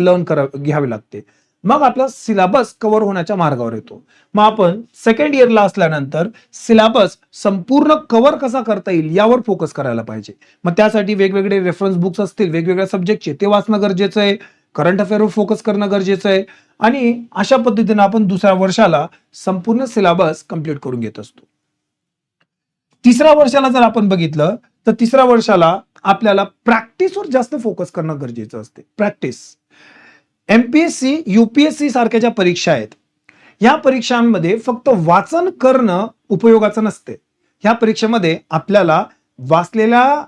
घ्यावी लागते. मग आपला सिलेबस कव्हर होण्याच्या मार्गावर येतो. मग आपण सेकंड इयरला असल्यानंतर सिलेबस संपूर्ण कव्हर कसा करता येईल यावर फोकस करायला पाहिजे. मग त्यासाठी वेगवेगळे रेफरन्स बुक्स असतील वेगवेगळ्या सब्जेक्टचे ते वाचणं गरजेचं आहे. करंट अफेअरवर फोकस करणं गरजेचं आहे आणि अशा पद्धतीने आपण दुसऱ्या वर्षाला संपूर्ण सिलेबस कंप्लीट करून घेत असतो. तिसऱ्या वर्षाला जर आपण बघितलं तर तिसऱ्या वर्षाला आपल्याला प्रॅक्टिसवर जास्त फोकस करणं गरजेचं असते. प्रॅक्टिस. एमपीएससी, यूपीएससी सारख्या ज्या परीक्षा आहेत, या परीक्षांमध्ये फक्त वाचन करणं उपयोगाचं नसते. ह्या परीक्षेमध्ये आपल्याला वाचलेला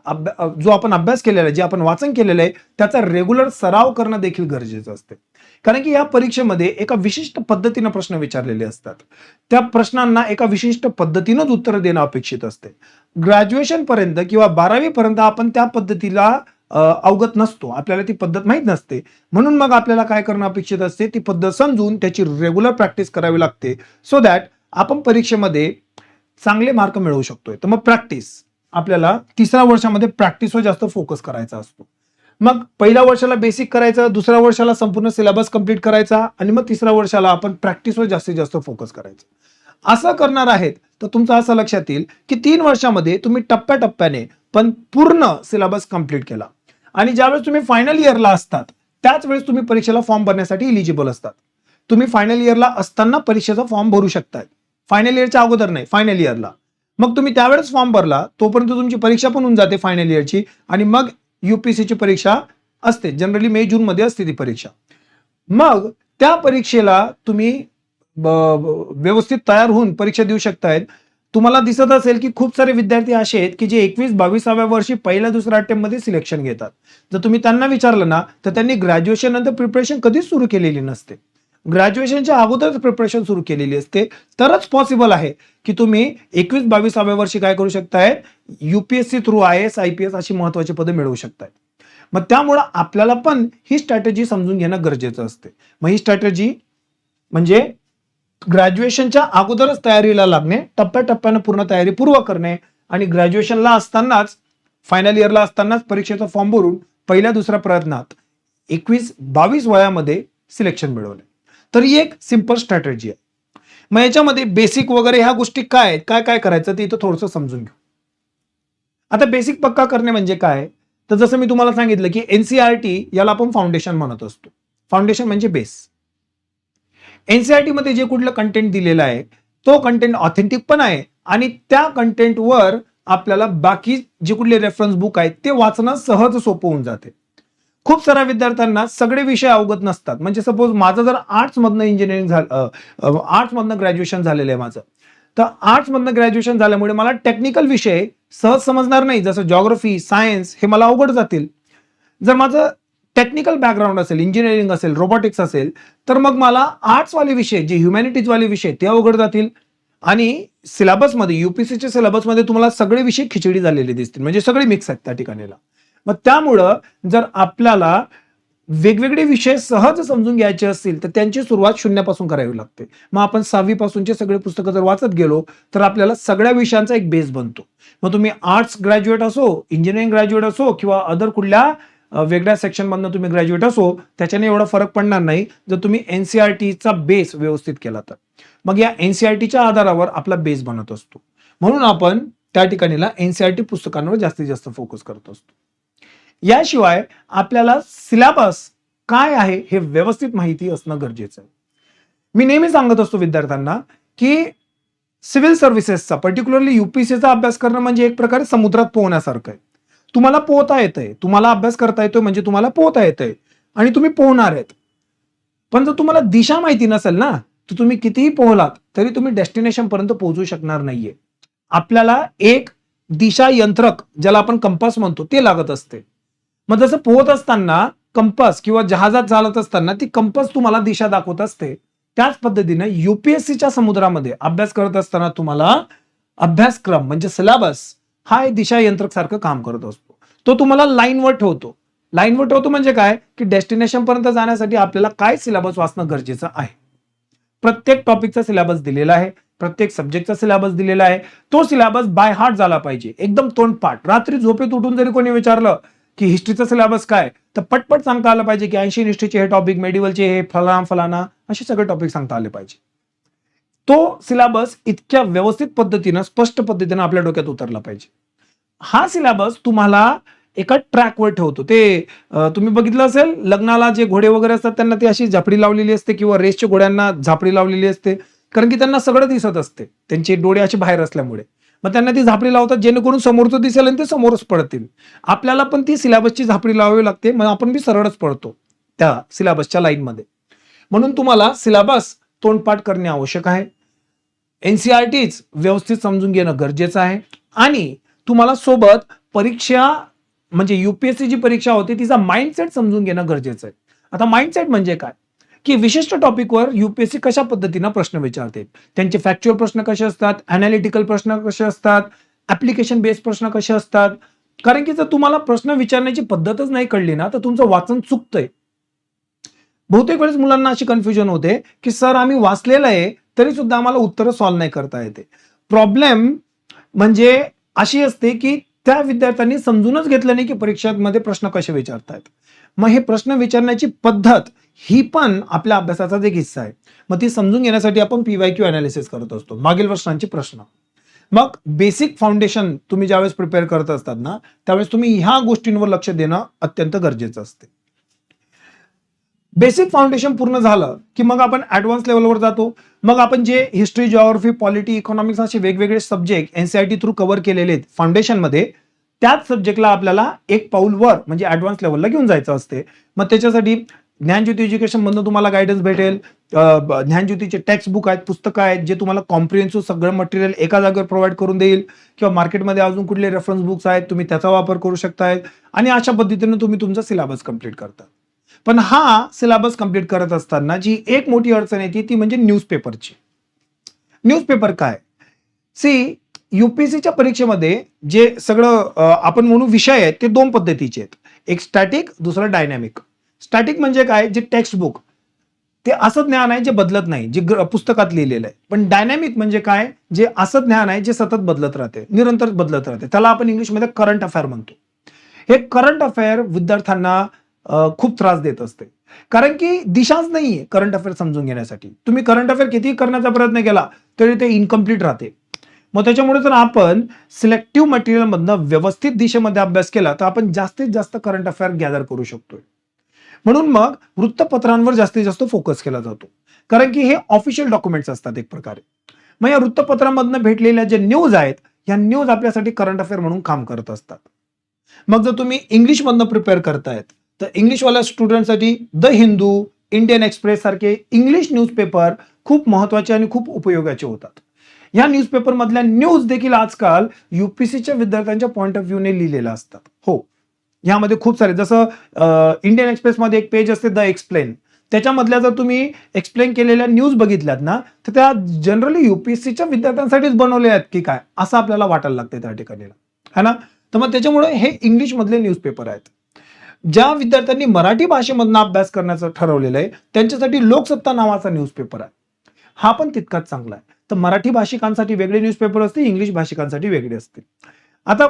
जो आपण अभ्यास केलेला आहे, जे आपण वाचन केलेलं आहे, त्याचा रेग्युलर सराव करणं देखील गरजेचं असते. कारण की या परीक्षेमध्ये एका विशिष्ट पद्धतीनं प्रश्न विचारलेले असतात. त्या प्रश्नांना एका विशिष्ट पद्धतीनंच उत्तर देणं अपेक्षित असते. ग्रॅज्युएशन पर्यंत किंवा 12वी पर्यंत आपण त्या पद्धतीला अवगत नसतो, आपल्याला ती पद्धत माहीत नसते. म्हणून मग आपल्याला काय करणं अपेक्षित असते, ती पद्धत समजून त्याची रेग्युलर प्रॅक्टिस करावी लागते, सो दॅट आपण परीक्षेमध्ये चांगले मार्क मिळवू शकतोय. तर मग प्रॅक्टिस, आपल्याला तिसऱ्या वर्षामध्ये प्रॅक्टिसवर जास्त फोकस करायचा असतो. मग पहिल्या वर्षाला बेसिक करायचं, दुसऱ्या वर्षाला संपूर्ण सिलेबस कंप्लीट करायचा आणि मग तिसऱ्या वर्षाला आपण प्रॅक्टिसवर जास्तीत जास्त फोकस करायचं. असं करणार आहेत तर तुमचं असं लक्षात येईल की 3 वर्षामध्ये तुम्ही टप्प्याटप्प्याने पण पूर्ण सिलेबस कंप्लीट केला आणि ज्यावेळेस तुम्ही फायनल इयरला असतात त्याच वेळेस तुम्ही परीक्षेला फॉर्म भरण्यासाठी इलिजिबल असतात. तुम्ही फायनल इयरला असताना परीक्षेचा फॉर्म भरू शकताय, फायनल इयरच्या अगोदर नाही, फायनल इयरला. मग तुम्ही त्यावेळेस फॉर्म भरला तोपर्यंत तुमची परीक्षा पण होऊन जाते फायनल इयरची आणि मग यूपीएससीची परीक्षा असते. जनरली मे जून मध्ये असते ती परीक्षा. मग त्या परीक्षेला तुम्ही व्यवस्थित तयार होऊन परीक्षा देऊ शकतायत. तुम्हाला दिसत असेल की खूप सारे विद्यार्थी असे आहेत की जे 21-22व्या वर्षी पहिल्या दुसऱ्या अटेम्प्ट मध्ये सिलेक्शन घेतात. जर तुम्ही त्यांना विचारलं ना तर त्यांनी ग्रॅज्युएशन नंतर प्रिपरेशन कधीच सुरू केलेली नसते. ग्रॅज्युएशनच्या अगोदरच प्रिपरेशन सुरू केलेली असते. तरच पॉसिबल आहे की तुम्ही 21-22व्या वर्षी काय करू शकताय, यूपीएससी थ्रू IAS IPS अशी महत्वाची पदे मिळवू शकताय. मग त्यामुळे आपल्याला पण ही स्ट्रॅटेजी समजून घेणं गरजेचं असते. मग ही स्ट्रॅटेजी म्हणजे ग्रॅज्युएशनच्या अगोदरच तयारीला लागणे, टप्प्याटप्प्याने पूर्ण तयारी पूर्व करणे आणि ग्रॅज्युएशनला असतानाच फायनल इयरला असतानाच परीक्षेचा फॉर्म भरून पहिल्या दुसऱ्या प्रयत्नात 21-22 वयामध्ये सिलेक्शन मिळवले. तर ही एक सिंपल स्ट्रॅटेजी आहे. मग याच्यामध्ये बेसिक वगैरे ह्या गोष्टी काय आहेत, काय काय करायचं ते इथं थोडंसं समजून घेऊ. आता बेसिक पक्का करणे म्हणजे काय, तर जसं मी तुम्हाला सांगितलं की एनसीईआरटी याला आपण फाउंडेशन म्हणत असतो. फाउंडेशन म्हणजे बेस. एनसीईआरटी मध्ये जे कुठलं कंटेंट दिलेलं आहे तो कंटेंट ऑथेंटिक पण आहे आणि त्या कंटेंटवर आपल्याला बाकी जे कुठले रेफरन्स बुक आहेत ते वाचणं सहज सोपं होऊन जाते. खूप साऱ्या विद्यार्थ्यांना सगळे विषय अवगत नसतात. म्हणजे सपोज माझं जर आर्ट्स मधनं इंजिनिअरिंग झालं, आर्ट्स मधनं ग्रॅज्युएशन झालेलं आहे माझं, तर आर्ट्स मधनं ग्रॅज्युएशन झाल्यामुळे मला टेक्निकल विषय सहज समजणार नाही, जसं जॉग्राफी, सायन्स हे मला अवघड जातील. जर माझं टेक्निकल बॅकग्राऊंड असेल, इंजिनिअरिंग असेल, रोबोटिक्स असेल, तर मग मला आर्ट्स वाले विषय, जे ह्युमॅनिटीज वाले विषय ते अवघड जातील. आणि सिलेबसमध्ये, यूपीएससीच्या सिलेबसमध्ये तुम्हाला सगळे विषय खिचडी झालेले दिसतील, म्हणजे सगळे मिक्स आहेत त्या ठिकाणीला. मग त्यामुळं जर आपल्याला वेगवेगळे विषय सहज समजून घ्यायचे असतील तर त्यांची सुरुवात शून्यापासून करावी लागते. मग आपण 6वी पासूनचे सगळे पुस्तकं जर वाचत गेलो तर आपल्याला सगळ्या विषयांचा एक बेस बनतो. मग तुम्ही आर्ट्स ग्रॅज्युएट असो, इंजिनिअरिंग ग्रॅज्युएट असो किंवा अदर कुठल्या वेगळ्या सेक्शन मधनं तुम्ही ग्रॅज्युएट असो, त्याच्याने एवढा फरक पडणार नाही जर तुम्ही एनसीईआरटीचा बेस व्यवस्थित केला तर. मग या एनसीईआरटीच्या आधारावर आपला बेस बनत असतो. म्हणून आपण त्या ठिकाणीला एनसीईआरटी पुस्तकांवर जास्तीत जास्त फोकस करत असतो. याशिवाय आपल्याला सिलेबस काय आहे हे व्यवस्थित माहिती असणं गरजेचं आहे. मी नेहमी सांगत असतो विद्यार्थ्यांना की सिव्हिल सर्व्हिसेसचा, पर्टिक्युलरली यूपीएससीचा अभ्यास करणं म्हणजे एक प्रकारे समुद्रात पोहण्यासारखं आहे. तुम्हाला पोहता येतंय, तुम्हाला अभ्यास करता येतोय म्हणजे तुम्हाला पोहता येतंय आणि तुम्ही पोहणार आहेत. पण जर तुम्हाला दिशा माहिती नसेल ना, तर तुम्ही कितीही पोहलात तरी तुम्ही डेस्टिनेशन पर्यंत पोहोचू शकणार नाहीये. आपल्याला एक दिशा यंत्रक, ज्याला आपण कंपास म्हणतो, ते लागत असते. मग जसं पोहत असताना कंपास किंवा जहाजात चालत असताना ती कंपास तुम्हाला दिशा दाखवत असते, त्याच पद्धतीने यूपीएससीच्या समुद्रामध्ये अभ्यास करत असताना तुम्हाला अभ्यासक्रम म्हणजे सिलेबस हा एक दिशा यंत्रक सारखं काम करत असतो. तो तुम्हाला लाईनवर ठेवतो. लाईनवर ठेवतो म्हणजे काय, की डेस्टिनेशन पर्यंत जाण्यासाठी आपल्याला काय सिलेबस वाचणं गरजेचं आहे. प्रत्येक टॉपिकचा सिलेबस दिलेला आहे, प्रत्येक सब्जेक्टचा सिलेबस दिलेला आहे. तो सिलेबस बाय हार्ट झाला पाहिजे, एकदम तोंडपाठ. रात्री झोपेत उठून जरी कोणी विचारलं की हिस्ट्रीचा सिलेबस काय, तर पटपट सांगता आलं पाहिजे की एन्शियंट हिस्ट्रीचे हे टॉपिक, मेडिवलचे हे फलाना फलाना असे सगळे टॉपिक सांगता आले पाहिजे. तो सिलेबस इतक्या व्यवस्थित पद्धतीनं, स्पष्ट पद्धतीनं आपल्या डोक्यात उतरला पाहिजे. हा सिलेबस तुम्हाला एका ट्रॅकवर ठेवतो. ते तुम्ही बघितलं असेल लग्नाला जे घोडे वगैरे असतात त्यांना ती अशी झापडी लावलेली असते किंवा रेसच्या घोड्यांना झापडी लावलेली असते, कारण की त्यांना सगळं दिसत असते, त्यांचे डोळे असे बाहेर असल्यामुळे. मग त्यांना ती झापडी लावतात जेणेकरून समोरचं दिसेल आणि ते समोरच पडतील. आपल्याला पण ती सिलेबसची झापडी लावावी लागते, मग आपण बी सरळच पडतो त्या सिलेबसच्या लाईनमध्ये. म्हणून तुम्हाला सिलेबस तोंडपाठ करणे आवश्यक आहे. एनसीईआरटीच व्यवस्थित समजून घेणं गरजेचं आहे आणि तुम्हाला सोबत परीक्षा म्हणजे युपीएससी जी परीक्षा होते तिचा माइंडसेट समजून घेणं गरजेचं आहे. आता माइंडसेट म्हणजे काय, की विशिष्ट टॉपिकवर युपीएससी कशा पद्धतीनं प्रश्न विचारते, त्यांचे फॅक्च्युअल प्रश्न कसे असतात, अनालिटिकल प्रश्न कसे असतात, ऍप्लिकेशन बेस्ड प्रश्न कसे असतात. कारण की जर तुम्हाला प्रश्न विचारण्याची पद्धतच नाही कळली ना तर तुमचं वाचन चुकतंय. बहुतेक वेळेस मुलांना अशी कन्फ्युजन होते की सर आम्ही वाचलेलं आहे तरी सुद्धा आम्हाला उत्तरं सॉल्व्ह नाही करता येते. प्रॉब्लेम म्हणजे अशी असते की त्या विद्यार्थ्यांनी समजूनच घेतलं नाही की परीक्षांमध्ये प्रश्न कसे विचारतायत. मग हे प्रश्न विचारण्याची पद्धत ही पण आपल्या अभ्यासाचाच एक हिस्सा आहे. मग ती समजून घेण्यासाठी आपण PYQ अनालिसिस करत असतो, मागील वर्षांचे प्रश्न. मग बेसिक फाउंडेशन तुम्ही ज्यावेळेस प्रिपेअर करत असतात ना त्यावेळेस तुम्ही ह्या गोष्टींवर लक्ष देणं अत्यंत गरजेचं असते. बेसिक फाउंडेशन पूर्ण झालं की मग आपण ऍडव्हान्स लेवलवर जातो. मग आपण जे हिस्ट्री, जिओग्राफी, पॉलिटी, इकॉनॉमिक्स असे वेगवेगळे सब्जेक्ट एनसीईआरटी थ्रू कव्हर केलेले आहेत फाउंडेशनमध्ये, त्याच सब्जेक्टला आपल्याला एक पाऊल वर म्हणजे ऍडव्हान्स लेवलला घेऊन जायचं असते. मग त्याच्यासाठी ज्ञानज्योती एज्युकेशन मधून तुम्हाला गायडन्स भेटेल. ज्ञानज्योतीचे टेक्स्ट बुक आहेत, पुस्तकं आहेत जे तुम्हाला कॉम्प्रिहेन्सिव्ह सगळं मटेरियल एका जागेवर प्रोव्हाइड करून देईल. किंवा मार्केटमध्ये अजून कुठले रेफरन्स बुक्स आहेत तुम्ही त्याचा वापर करू शकताय आणि अशा पद्धतीने तुम्ही तुमचा सिलेबस कंप्लीट करता. पण हा सिलेबस कंप्लीट करत असताना जी एक मोठी अडचण येते ती म्हणजे न्यूजपेपरची. न्यूजपेपर काय, सी युपीएससीच्या परीक्षेमध्ये जे सगळं आपण म्हणू विषय आहेत ते दोन पद्धतीचे आहेत, एक स्टॅटिक, दुसरा डायनॅमिक. स्टॅटिक म्हणजे काय, जे टेक्स्ट बुक ते असं ज्ञान आहे जे बदलत नाही, जे पुस्तकात लिहिलेलं आहे. पण डायनॅमिक म्हणजे काय, जे असं ज्ञान आहे जे सतत बदलत राहते, निरंतर बदलत राहते. त्याला आपण इंग्लिशमध्ये करंट अफेअर म्हणतो. हे करंट अफेअर विद्यार्थ्यांना खूप त्रास देत असते, कारण की दिशाच नाहीये करंट अफेअर समजून घेण्यासाठी. तुम्ही करंट अफेअर किती करण्याचा प्रयत्न केला तरी ते इनकम्प्लीट राहते. मग त्याच्यामुळे जर आपण सिलेक्टिव्ह मटेरियल मधनं व्यवस्थित दिशेमध्ये अभ्यास केला तर आपण जास्तीत जास्त करंट अफेअर गॅदर करू शकतोय. म्हणून मग वृत्तपत्रांवर जास्तीत जास्त फोकस केला जातो, कारण की हे ऑफिशियल डॉक्युमेंट्स असतात एक प्रकारे. मग या वृत्तपत्रांमधनं भेटलेल्या जे न्यूज आहेत या न्यूज आपल्यासाठी करंट अफेअर म्हणून काम करत असतात. मग जर तुम्ही इंग्लिश मधनं प्रिपेअर करतायत तर इंग्लिशवाल्या स्टुडंटसाठी द हिंदू, इंडियन एक्सप्रेस सारखे इंग्लिश न्यूजपेपर खूप महत्वाचे आणि खूप उपयोगाचे होतात. या न्यूजपेपर मधल्या न्यूज देखील आजकाल युपीएससीच्या विद्यार्थ्यांच्या पॉइंट ऑफ व्ह्यूने लिहिलेल्या असतात. हो, यामध्ये खूप सारे, जसं इंडियन एक्सप्रेस मध्ये एक पेज असते द एक्सप्लेन, त्याच्यामधल्या जर तुम्ही एक्सप्लेन केलेल्या न्यूज बघितल्यात ना तर त्या जनरली युपीएससीच्या विद्यार्थ्यांसाठीच बनवले आहेत की काय असं आपल्याला वाटायला लागते त्या ठिकाणी, है ना. तर मग त्याच्यामुळे हे इंग्लिश मधले न्यूजपेपर आहेत. ज्या विद्यार्थ्यांनी मराठी भाषेमधनं अभ्यास करण्याचं ठरवलेलं आहे त्यांच्यासाठी लोकसत्ता नावाचा न्यूजपेपर आहे. हा पण तितकाच चांगला आहे. तर मराठी भाषिकांसाठी वेगळे न्यूजपेपर असते, इंग्लिश भाषिकांसाठी वेगळे असते. आता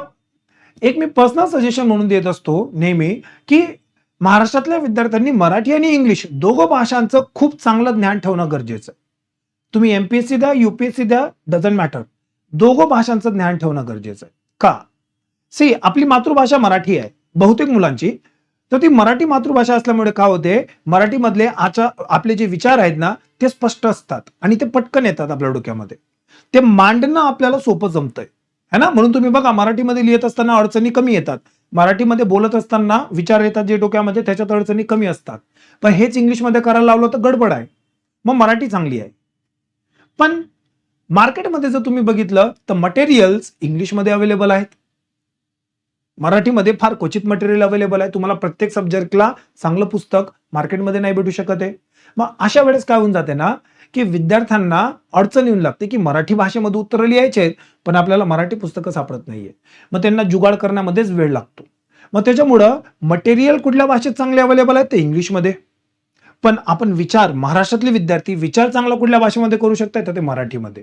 एक मी पर्सनल सजेशन म्हणून देत असतो नेहमी की महाराष्ट्रातल्या विद्यार्थ्यांनी मराठी आणि इंग्लिश दोघं भाषांचं खूप चांगलं ज्ञान ठेवणं गरजेचं आहे. तुम्ही एमपीएससी द्या, युपीएससी द्या, डझंट मॅटर, दोघं भाषांचं ज्ञान ठेवणं गरजेचं आहे. का, सी आपली मातृभाषा मराठी आहे बहुतेक मुलांची, तर ती मराठी मातृभाषा असल्यामुळे काय होते, मराठीमधले आपले जे विचार आहेत ना ते स्पष्ट असतात आणि ते पटकन येतात आपल्या डोक्यामध्ये, ते मांडणं आपल्याला सोपं जमतंय, है ना. म्हणून तुम्ही बघा मराठीमध्ये लिहित असताना अडचणी कमी येतात, मराठीमध्ये बोलत असताना विचार येतात जे डोक्यामध्ये त्याच्यात अडचणी कमी असतात. पण हेच इंग्लिशमध्ये करायला लावलं तर गडबड आहे. मग मराठी चांगली आहे. पण मार्केटमध्ये जर तुम्ही बघितलं तर मटेरियल्स इंग्लिशमध्ये अवेलेबल आहेत, मराठीमध्ये फार क्वचित मटेरियल अवेलेबल आहे. तुम्हाला प्रत्येक सब्जेक्टला चांगलं पुस्तक मार्केटमध्ये नाही भेटू शकत आहे. मग अशा वेळेस काय होऊन जाते ना की विद्यार्थ्यांना अडचण येऊन लागते की मराठी भाषेमध्ये उत्तर लिहायचे आहेत पण आपल्याला मराठी पुस्तकं सापडत नाहीये. मग त्यांना जुगाड करण्यामध्येच वेळ लागतो. मग त्याच्यामुळं मटेरियल कुठल्या भाषेत चांगले अवेलेबल आहेत ते इंग्लिशमध्ये, पण आपण विचार, महाराष्ट्रातले विद्यार्थी विचार चांगला कुठल्या भाषेमध्ये करू शकतात तर ते मराठीमध्ये.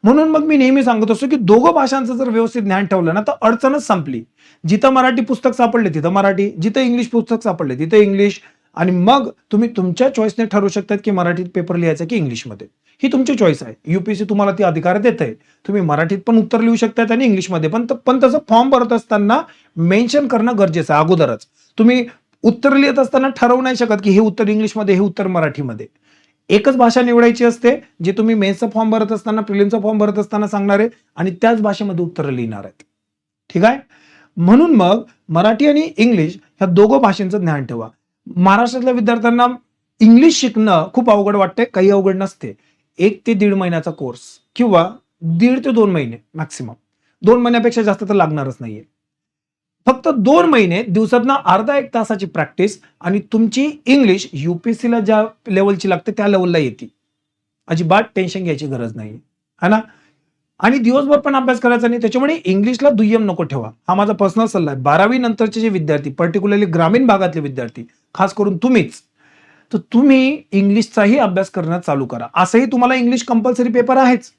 म्हणून मग मी नेहमी सांगत असतो की दोघं भाषांचं जर व्यवस्थित ज्ञान ठेवलं ना तर अडचणच संपली. जिथं मराठी पुस्तक सापडले तिथं मराठी, जिथं इंग्लिश पुस्तक सापडले तिथं इंग्लिश, आणि मग तुम्ही तुमच्या चॉईसने ठरवू शकतात की मराठीत पेपर लिहायचा की इंग्लिशमध्ये. ही तुमची चॉईस आहे. युपीएससी तुम्हाला ती अधिकार देत आहे. तुम्ही मराठीत पण उत्तर लिहू शकतात आणि इंग्लिशमध्ये पण. पण तसं फॉर्म भरत असताना मेन्शन करणं गरजेचं आहे अगोदरच. तुम्ही उत्तर लिहित असताना ठरवू नाही शकत की हे उत्तर इंग्लिशमध्ये, हे उत्तर मराठीमध्ये. एकच भाषा निवडायची असते जे तुम्ही मेन्सचा फॉर्म भरत असताना, प्रिलिमचा फॉर्म भरत असताना सांगणार आहे आणि त्याच भाषेमध्ये उत्तर लिहिणार आहेत. ठीक आहे. म्हणून मग मराठी आणि इंग्लिश ह्या दोघं भाषांचं ज्ञान ठेवा. महाराष्ट्रातल्या विद्यार्थ्यांना इंग्लिश शिकणं खूप अवघड वाटतंय, काही अवघड नसते. 1 ते 1.5 महिन्याचा कोर्स किंवा 1.5 ते 2 महिने मॅक्सिमम. 2 महिन्यापेक्षा जास्त तर लागणारच नाहीये. फक्त 2 महिने दिवसातनं अर्धा 1 तासाची प्रॅक्टिस आणि तुमची इंग्लिश युपीएससीला ज्या लेवलची लागते त्या लेवलला येते. अजिबात टेन्शन घ्यायची गरज नाही है ना. आणि दिवसभर पण अभ्यास करायचा नाही. त्याच्यामुळे इंग्लिशला दुय्यम नको ठेवा. हा माझा पर्सनल सल्ला आहे. 12वी नंतरचे जे विद्यार्थी, पर्टिक्युलरली ग्रामीण भागातले विद्यार्थी, खास करून तुम्हीच, तर तुम्ही इंग्लिशचाही अभ्यास करणं चालू करा. असंही तुम्हाला इंग्लिश कंपल्सरी पेपर आहेच.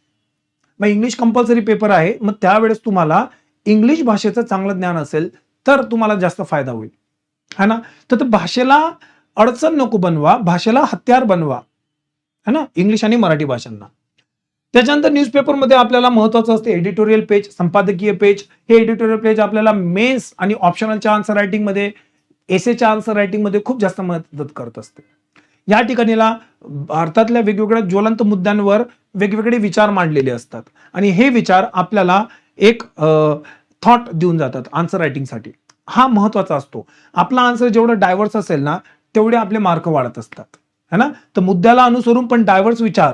मग इंग्लिश कंपल्सरी पेपर आहे, मग त्यावेळेस तुम्हाला इंग्लिश भाषेचं चांगलं ज्ञान असेल तर तुम्हाला जास्त फायदा होईल है ना. तर भाषेला अडचण नको बनवा, भाषेला हत्यार बनवा है ना, इंग्लिश आणि मराठी भाषांना. त्याच्यानंतर न्यूजपेपरमध्ये आपल्याला महत्वाचं असते एडिटोरियल पेज, संपादकीय पेज. हे एडिटोरियल पेज आपल्याला मेन्स आणि ऑप्शनलच्या आन्सर रायटिंगमध्ये, एसेच्या आन्सर रायटिंगमध्ये खूप जास्त मदत करत असते. या ठिकाणीला भारतातल्या वेगवेगळ्या ज्वलंत मुद्द्यांवर वेगवेगळे विचार मांडलेले असतात आणि हे विचार आपल्याला एक थॉट देऊन जातात आन्सर रायटिंगसाठी. हा महत्वाचा असतो. आपला आन्सर जेवढं डायव्हर्स असेल ना तेवढे आपले मार्क वाढत असतात है ना. तर मुद्द्याला अनुसरून पण डायव्हर्स विचार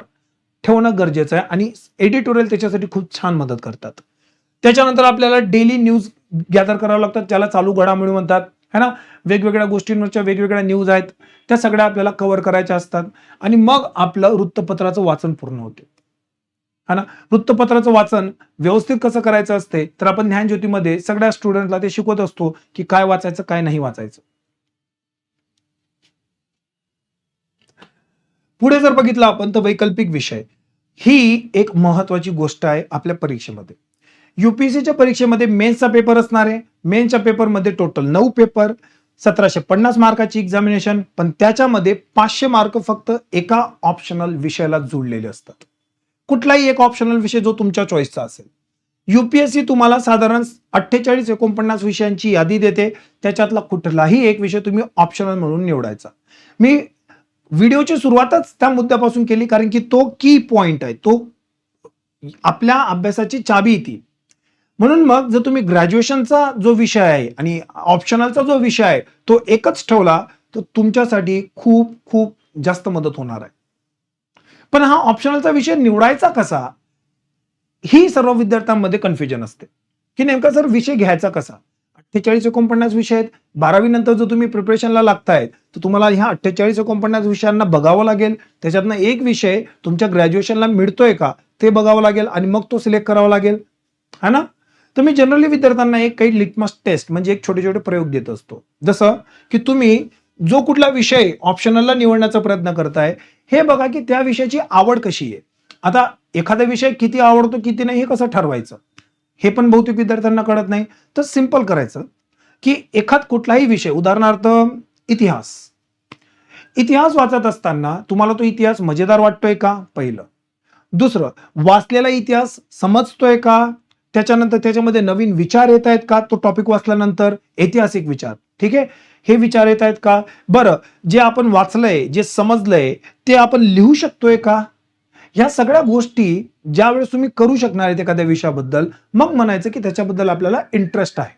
ठेवणं गरजेचं आहे आणि एडिटोरियल त्याच्यासाठी खूप छान मदत करतात. त्याच्यानंतर आपल्याला डेली न्यूज गॅदर करावं लागतात, त्याला चालू घडामोडी म्हणतात है ना. वेगवेगळ्या गोष्टींवरच्या वेगवेगळ्या न्यूज आहेत, त्या सगळ्या आपल्याला कव्हर करायच्या असतात आणि मग आपलं वृत्तपत्राचं वाचन पूर्ण होते है ना. वृत्तपत्राचं वाचन व्यवस्थित कसं करायचं असते तर आपण ज्ञानज्योतीमध्ये सगळ्या स्टुडंटला ते शिकवत असतो की काय वाचायचं काय नाही वाचायचं. पुढे जर बघितलं आपण तर वैकल्पिक विषय ही एक महत्वाची गोष्ट आहे आपल्या परीक्षेमध्ये. युपीएससीच्या परीक्षेमध्ये मेन्सचा पेपर असणार आहे. मेन्सच्या पेपरमध्ये टोटल 9 पेपर, 1750 मार्काची एक्झामिनेशन, पण त्याच्यामध्ये 500 मार्क फक्त एका ऑप्शनल विषयाला जोडलेले असतात. कुठलाही एक ऑप्शनल विषय जो तुमच्या चॉईसचा असेल. युपीएससी तुम्हाला साधारण 48-49 विषयांची यादी देते, त्याच्यातला कुठलाही एक विषय तुम्ही ऑप्शनल म्हणून निवडायचा. मी व्हिडिओची सुरुवातच त्या मुद्द्यापासून केली कारण की तो की पॉइंट आहे, तो आपल्या अभ्यासाची चाबी ती. म्हणून मग जर तुम्ही ग्रॅज्युएशनचा जो विषय आहे आणि ऑप्शनलचा जो विषय आहे तो एकच ठेवला तर तुमच्यासाठी खूप खूप जास्त मदत होणार आहे. पण हा ऑप्शनलचा विषय निवडायचा कसा ही सर्व विद्यार्थ्यांमध्ये कन्फ्युजन असते की नेमका सर विषय घ्यायचा कसा. 48-49 विषय आहेत. 12वी नंतर जर तुम्ही प्रिपरेशनला लागतायत तर तुम्हाला ह्या 48-49 विषयांना बघावं लागेल. त्याच्यातनं एक विषय तुमच्या ग्रॅज्युएशनला मिळतोय का ते बघावं लागेल आणि मग तो सिलेक्ट करावा लागेल है ना. तर मी जनरली विद्यार्थ्यांना एक काही लिटमस टेस्ट म्हणजे एक छोटे छोटे प्रयोग देत असतो. जसं की तुम्ही जो कुठला विषय ऑप्शनलला निवडण्याचा प्रयत्न करताय हे बघा की त्या विषयाची आवड कशी आहे. आता एखादा विषय किती आवडतो किती नाही हे कसं ठरवायचं हे पण बहुतेक विद्यार्थ्यांना कळत नाही. तर सिंपल करायचं की एखाद कुठलाही विषय, उदाहरणार्थ इतिहास. इतिहास वाचत असताना तुम्हाला तो इतिहास मजेदार वाटतोय का पहिलं. दुसरं, वाचलेला इतिहास समजतोय का. त्याच्यानंतर त्याच्यामध्ये नवीन विचार येत आहेत का. तो टॉपिक वाचल्यानंतर ऐतिहासिक विचार, ठीक आहे, हे विचार येत आहेत का. बरं, जे आपण वाचलंय जे समजलंय ते आपण लिहू शकतोय का. ह्या सगळ्या गोष्टी ज्यावेळेस तुम्ही करू शकणार आहेत एखाद्या विषयाबद्दल मग म्हणायचं की त्याच्याबद्दल आपल्याला इंटरेस्ट आहे.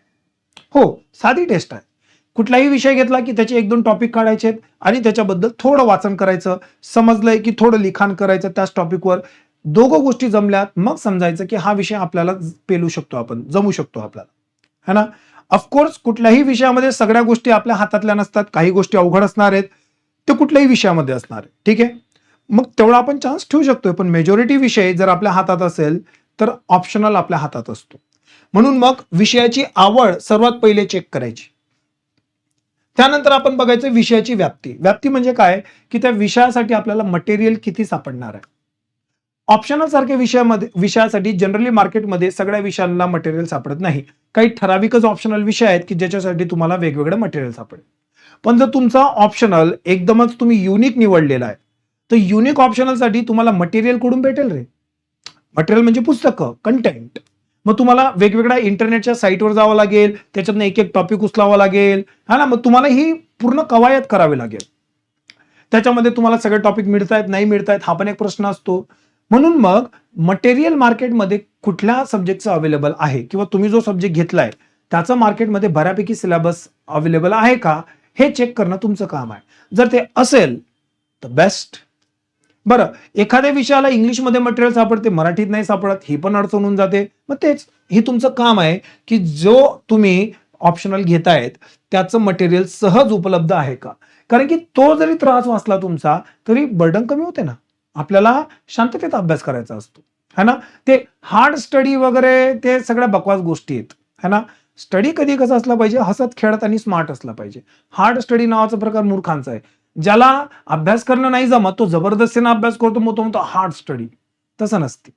हो, साधी टेस्ट आहे. कुठलाही विषय घेतला की त्याचे 1-2 टॉपिक काढायचे आणि त्याच्याबद्दल थोडं वाचन करायचं, समजलंय की थोडं लिखाण करायचं त्याच टॉपिकवर. दोघं गोष्टी जमल्यात मग समजायचं की हा विषय आपल्याला पेलू शकतो, आपण जमू शकतो आपल्याला है ना. ऑफकोर्स कुठल्याही विषयामध्ये सगळ्या गोष्टी आपल्या हातातल्या नसतात, काही गोष्टी अवघड असणार आहेत, ते कुठल्याही विषयामध्ये असणार आहे, ठीक आहे. मग तेवढा आपण चान्स ठेवू शकतोय, पण मेजॉरिटी विषय जर आपल्या हातात असेल तर ऑप्शनल आपल्या हातात असतो. म्हणून मग विषयाची आवड सर्वात पहिले चेक करायची. त्यानंतर आपण बघायचं विषयाची व्याप्ती. व्याप्ती म्हणजे काय की त्या विषयासाठी आपल्याला मटेरियल किती सापडणार आहे. ऑप्शनल सारख्या विषयासाठी जनरली मार्केटमध्ये सगळ्या विषयांना मटेरियल सापडत नाही. काही ठराविकच ऑप्शनल विषय आहेत की ज्याच्यासाठी तुम्हाला वेगवेगळं मटेरियल सापडेल. पण जर तुमचा ऑप्शनल एकदमच तुम्ही युनिक निवडलेला आहे, तर युनिक ऑप्शनलसाठी तुम्हाला मटेरियल कुठून भेटेल रे? मटेरियल म्हणजे पुस्तकं, कंटेंट. मग तुम्हाला वेगवेगळ्या इंटरनेटच्या साईटवर जावं लागेल, त्याच्यातनं एक एक टॉपिक उचलावा लागेल, हा ना. मग तुम्हाला ही पूर्ण कवायत करावी लागेल. त्याच्यामध्ये तुम्हाला सगळे टॉपिक मिळतायत नाही मिळतायत हा पण एक प्रश्न असतो. म्हणून मग मटेरियल मार्केटमध्ये कुठल्या सब्जेक्टचं अवेलेबल आहे किंवा तुम्ही जो सब्जेक्ट घेतलाय त्याचं मार्केटमध्ये बऱ्यापैकी सिलेबस अवेलेबल आहे का हे चेक करणं तुमचं काम आहे. जर ते असेल तर बेस्ट. बरं, एखाद्या विषयाला इंग्लिशमध्ये मटेरियल सापडते, मराठीत नाही सापडत, ही पण अडचण होऊन जाते. मग तेच हे तुमचं काम आहे की जो तुम्ही ऑप्शनल घेतायत त्याचं मटेरियल सहज उपलब्ध आहे का. कारण की तो जरी त्रास वाचला तुमचा तरी बर्डन कमी होते ना. आपल्याला शांततेत अभ्यास करायचा असतो, है ना. ते हार्ड स्टडी वगैरे ते सगळ्या बकवास गोष्टी आहेत, है ना. स्टडी कधी कसा असला पाहिजे, हसत खेळत आणि स्मार्ट असला पाहिजे. हार्ड स्टडी नावाचा प्रकार मूर्खांचा आहे. ज्याला अभ्यास करणं नाही जमत तो जबरदस्तीने अभ्यास करतो, मग तो म्हणतो हार्ड स्टडी. तसं नसते,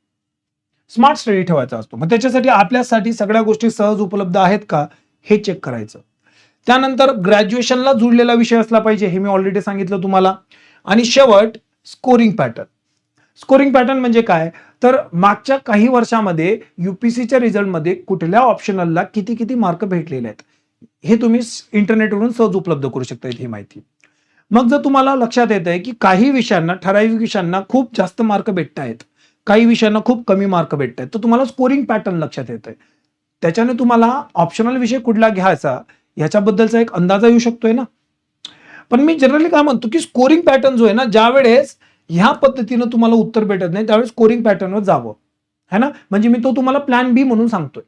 स्मार्ट स्टडी ठेवायचा असतो. मग त्याच्यासाठी आपल्यासाठी सगळ्या गोष्टी सहज उपलब्ध आहेत का हे चेक करायचं. त्यानंतर ग्रॅज्युएशनला जुळलेला विषय असला पाहिजे, हे मी ऑलरेडी सांगितलं तुम्हाला. आणि शेवट स्कोरिंग पॅटर्न. स्कोरिंग पॅटर्न म्हणजे काय, तर मागच्या काही वर्षामध्ये युपीसीच्या रिझल्टमध्ये कुठल्या ऑप्शनलला किती किती मार्क भेटलेले आहेत हे तुम्ही इंटरनेटवरून सहज उपलब्ध करू शकता ही माहिती. मग जर तुम्हाला लक्षात येत आहे की काही विषयांना, ठराविक विषयांना खूप जास्त मार्क भेटत आहेत, काही विषयांना खूप कमी मार्क भेटत आहेत, तर तुम्हाला स्कोरिंग पॅटर्न लक्षात येत आहे. त्याच्याने तुम्हाला ऑप्शनल विषय कुठला घ्यायचा याच्याबद्दलचा एक अंदाजा येऊ शकतोय ना. पण मी जनरली काय म्हणतो की स्कोरिंग पॅटर्न जो आहे ना, ज्या वेळेस ह्या पद्धतीनं तुम्हाला उत्तर भेटत नाही त्यावेळेस स्कोरिंग पॅटर्नवर जावं, है ना. म्हणजे मी तो तुम्हाला प्लॅन बी म्हणून सांगतोय.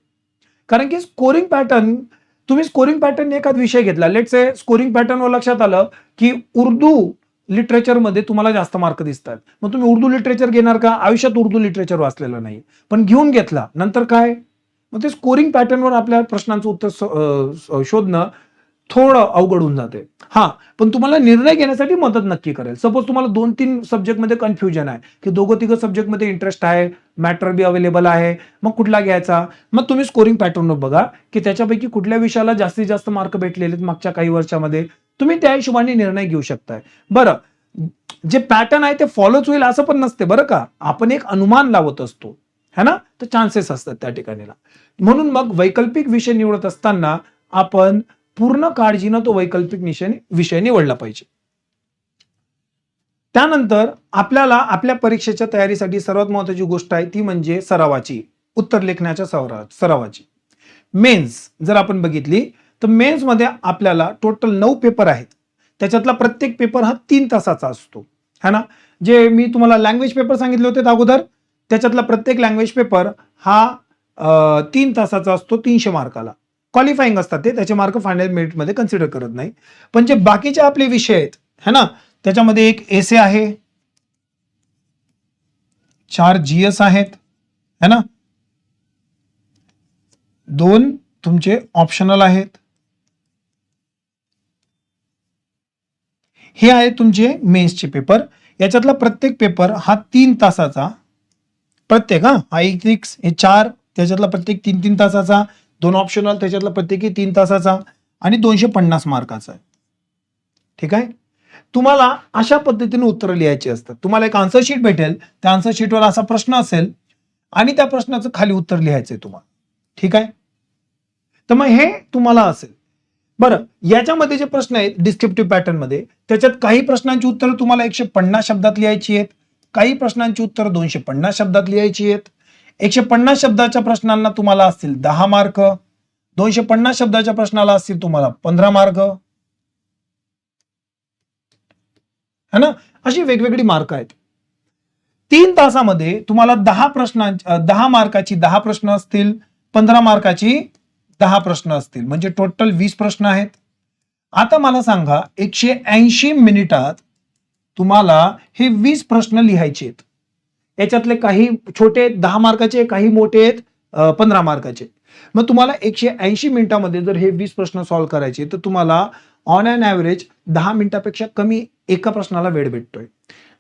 कारण की स्कोरिंग पॅटर्न, तुम्ही स्कोरिंग पॅटर्न एखादा विषय घेतला, लेट से स्कोरिंग पॅटर्नवर लक्षात आलं की उर्दू लिटरेचरमध्ये तुम्हाला जास्त मार्क दिसतात, मग तुम्ही उर्दू लिटरेचर घेणार का? आयुष्यात उर्दू लिटरेचर वाचलेलं नाही, पण घेऊन घेतला, नंतर काय? मग ते स्कोरिंग पॅटर्नवर आपल्या प्रश्नांचं उत्तर शोधणं थोडं अवघड होऊन जाते. हा, पण तुम्हाला निर्णय घेण्यासाठी मदत नक्की करेल. सपोज तुम्हाला 2-3 सब्जेक्टमध्ये कन्फ्युजन आहे की दोघं तिघं सब्जेक्टमध्ये इंटरेस्ट आहे, मॅटर बी अवेलेबल आहे, मग कुठला घ्यायचा. मग तुम्ही स्कोरिंग पॅटर्नवर बघा की त्याच्यापैकी कुठल्या विषयाला जास्तीत जास्त मार्क भेटलेले आहेत मागच्या काही वर्षामध्ये, तुम्ही त्या हिशोबाने निर्णय घेऊ शकताय. बरं, जे पॅटर्न आहे ते फॉलोच होईल असं पण नसते बरं का, आपण एक अनुमान लावत असतो, है ना. तर चान्सेस असतात त्या ठिकाणीला. म्हणून मग वैकल्पिक विषय निवडत असताना आपण पूर्ण काळजीनं तो वैकल्पिक विषय निवडला पाहिजे. त्यानंतर आपल्याला आपल्या परीक्षेच्या तयारीसाठी सर्वात महत्त्वाची गोष्ट आहे ती म्हणजे सरावाची, उत्तर लेखनाच्या सरावाची. मेन्स जर आपण बघितली तर मेन्स मध्ये आपल्याला टोटल 9 पेपर आहेत. त्याच्यातला प्रत्येक पेपर हा 3 तासाचा असतो, है ना. जे मी तुम्हाला लँग्वेज पेपर सांगितले होते अगोदर, त्याच्यातला प्रत्येक लँग्वेज पेपर हा 3 तासाचा असतो, 300 मार्काला. क्वालिफाईंग असतात ते, त्याचे मार्क फायनल मेरिटमध्ये कन्सिडर करत नाही. पण जे बाकीचे आपले विषय आहेत, है ना, त्याच्यामध्ये एक एसे आहे, 4 जीएस आहेत, है ना, 2 तुमचे ऑप्शनल आहेत. हे आहे तुमचे मेन्सचे पेपर. याच्यातला प्रत्येक पेपर हा 3 तासाचा, प्रत्येक हा एक हे 4, त्याच्यातला प्रत्येक 3-3 तासाचा, 2 ऑप्शनल त्याच्यातला प्रत्येकी 3 तासाचा आणि 250 मार्काचा आहे. ठीक आहे. तुम्हाला अशा पद्धतीने उत्तर लिहायची असतात. तुम्हाला एक आन्सर शीट भेटेल, त्या आन्सर शीटवर असा प्रश्न असेल आणि त्या प्रश्नाचं खाली उत्तर लिहायचंय तुम्हाला. ठीक आहे. तर मग हे तुम्हाला असेल. बरं, याच्यामध्ये जे प्रश्न आहेत डिस्क्रिप्टिव्ह पॅटर्न मध्ये, त्याच्यात काही प्रश्नांची उत्तरं तुम्हाला 150 शब्दात लिहायची आहेत, काही प्रश्नांची उत्तरं 250 शब्दात लिहायची आहेत. 150 शब्दाच्या प्रश्नांना तुम्हाला असतील 10 मार्क, 250 शब्दाच्या प्रश्नाला असतील तुम्हाला 15 मार्क, है ना. अशी वेगवेगळी मार्क आहेत. 3 तासामध्ये तुम्हाला 10 मार्काची 10 प्रश्न असतील, 15 मार्काची 10 प्रश्न असतील, म्हणजे टोटल 20 प्रश्न आहेत. आता मला सांगा 180 मिनिटात तुम्हाला हे 20 प्रश्न लिहायचे आहेत. याच्यातले काही छोटे 10 मार्काचे, काही मोठे आहेत 15 मार्काचे. मग तुम्हाला 180 मिनिटामध्ये जर हे 20 प्रश्न सॉल्व्ह करायचे तर तुम्हाला ऑन अन ॲव्हरेज 10 मिनिटापेक्षा कमी एका प्रश्नाला वेळ भेटतोय.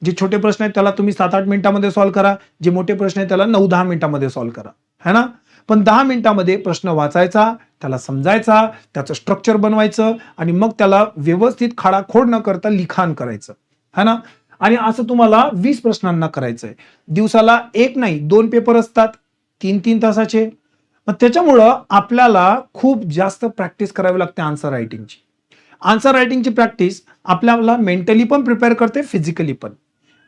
जे छोटे प्रश्न आहेत त्याला तुम्ही 7-8 मिनिटांमध्ये सॉल्व्ह करा, जे मोठे प्रश्न आहेत त्याला 9-10 मिनिटांमध्ये सॉल्व्ह करा, है ना. पण 10 मिनिटामध्ये प्रश्न वाचायचा, त्याला समजायचा, त्याचं स्ट्रक्चर बनवायचं आणि मग त्याला व्यवस्थित खाडाखोड न करता लिखाण करायचं, है ना. आणि असं तुम्हाला 20 प्रश्नांना करायचंय. दिवसाला एक नाही 2 पेपर असतात 3-3 तासाचे. मग त्याच्यामुळं आपल्याला खूप जास्त प्रॅक्टिस करावी लागते आन्सर रायटिंगची. आन्सर रायटिंगची प्रॅक्टिस आपल्याला मेंटली पण प्रिपेअर करते, फिजिकली पण.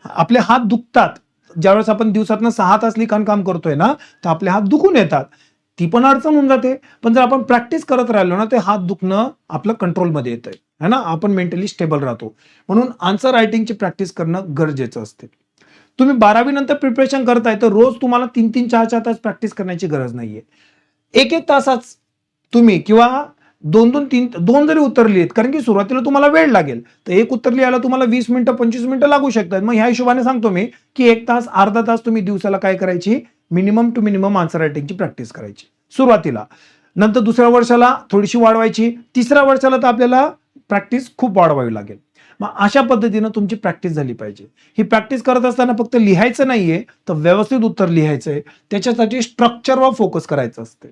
आपले हात दुखतात ज्यावेळेस आपण दिवसातनं 6 तास लिखाण काम करतोय ना, तर आपले हात दुखून येतात, ती पण अडचण होऊन जाते. पण जर आपण प्रॅक्टिस करत राहिलो ना, ते हात दुखणं आपलं कंट्रोलमध्ये येतंय, है ना. आपण मेंटली स्टेबल राहतो. म्हणून आन्सर रायटिंगची प्रॅक्टिस करणं गरजेचं असते. तुम्ही 12वी नंतर प्रिपरेशन करताय तर रोज तुम्हाला 3-3, 4-4 तास प्रॅक्टिस करण्याची गरज नाहीये. 1-1 तासाच तुम्ही किंवा 2-2, 2 जरी उत्तर लिहित, कारण की सुरुवातीला तुम्हाला वेळ लागेल, तर एक उत्तर लिहायला तुम्हाला 20 मिनिटं 25 मिनिटं लागू शकतात. मग ह्या हिशोबाने सांगतो मी की 1 तास अर्धा तास तुम्ही दिवसाला काय करायची, मिनिमम टू मिनिमम आन्सर रायटिंगची प्रॅक्टिस करायची सुरुवातीला. नंतर दुसऱ्या वर्षाला थोडीशी वाढवायची, तिसऱ्या वर्षाला तर आपल्याला प्रॅक्टिस खूप वाढवावी लागेल. मग अशा पद्धतीनं तुमची प्रॅक्टिस झाली पाहिजे. ही प्रॅक्टिस करत असताना फक्त लिहायचं नाहीये, तर व्यवस्थित उत्तर लिहायचंय. त्याच्यासाठी स्ट्रक्चरवर फोकस करायचं असते.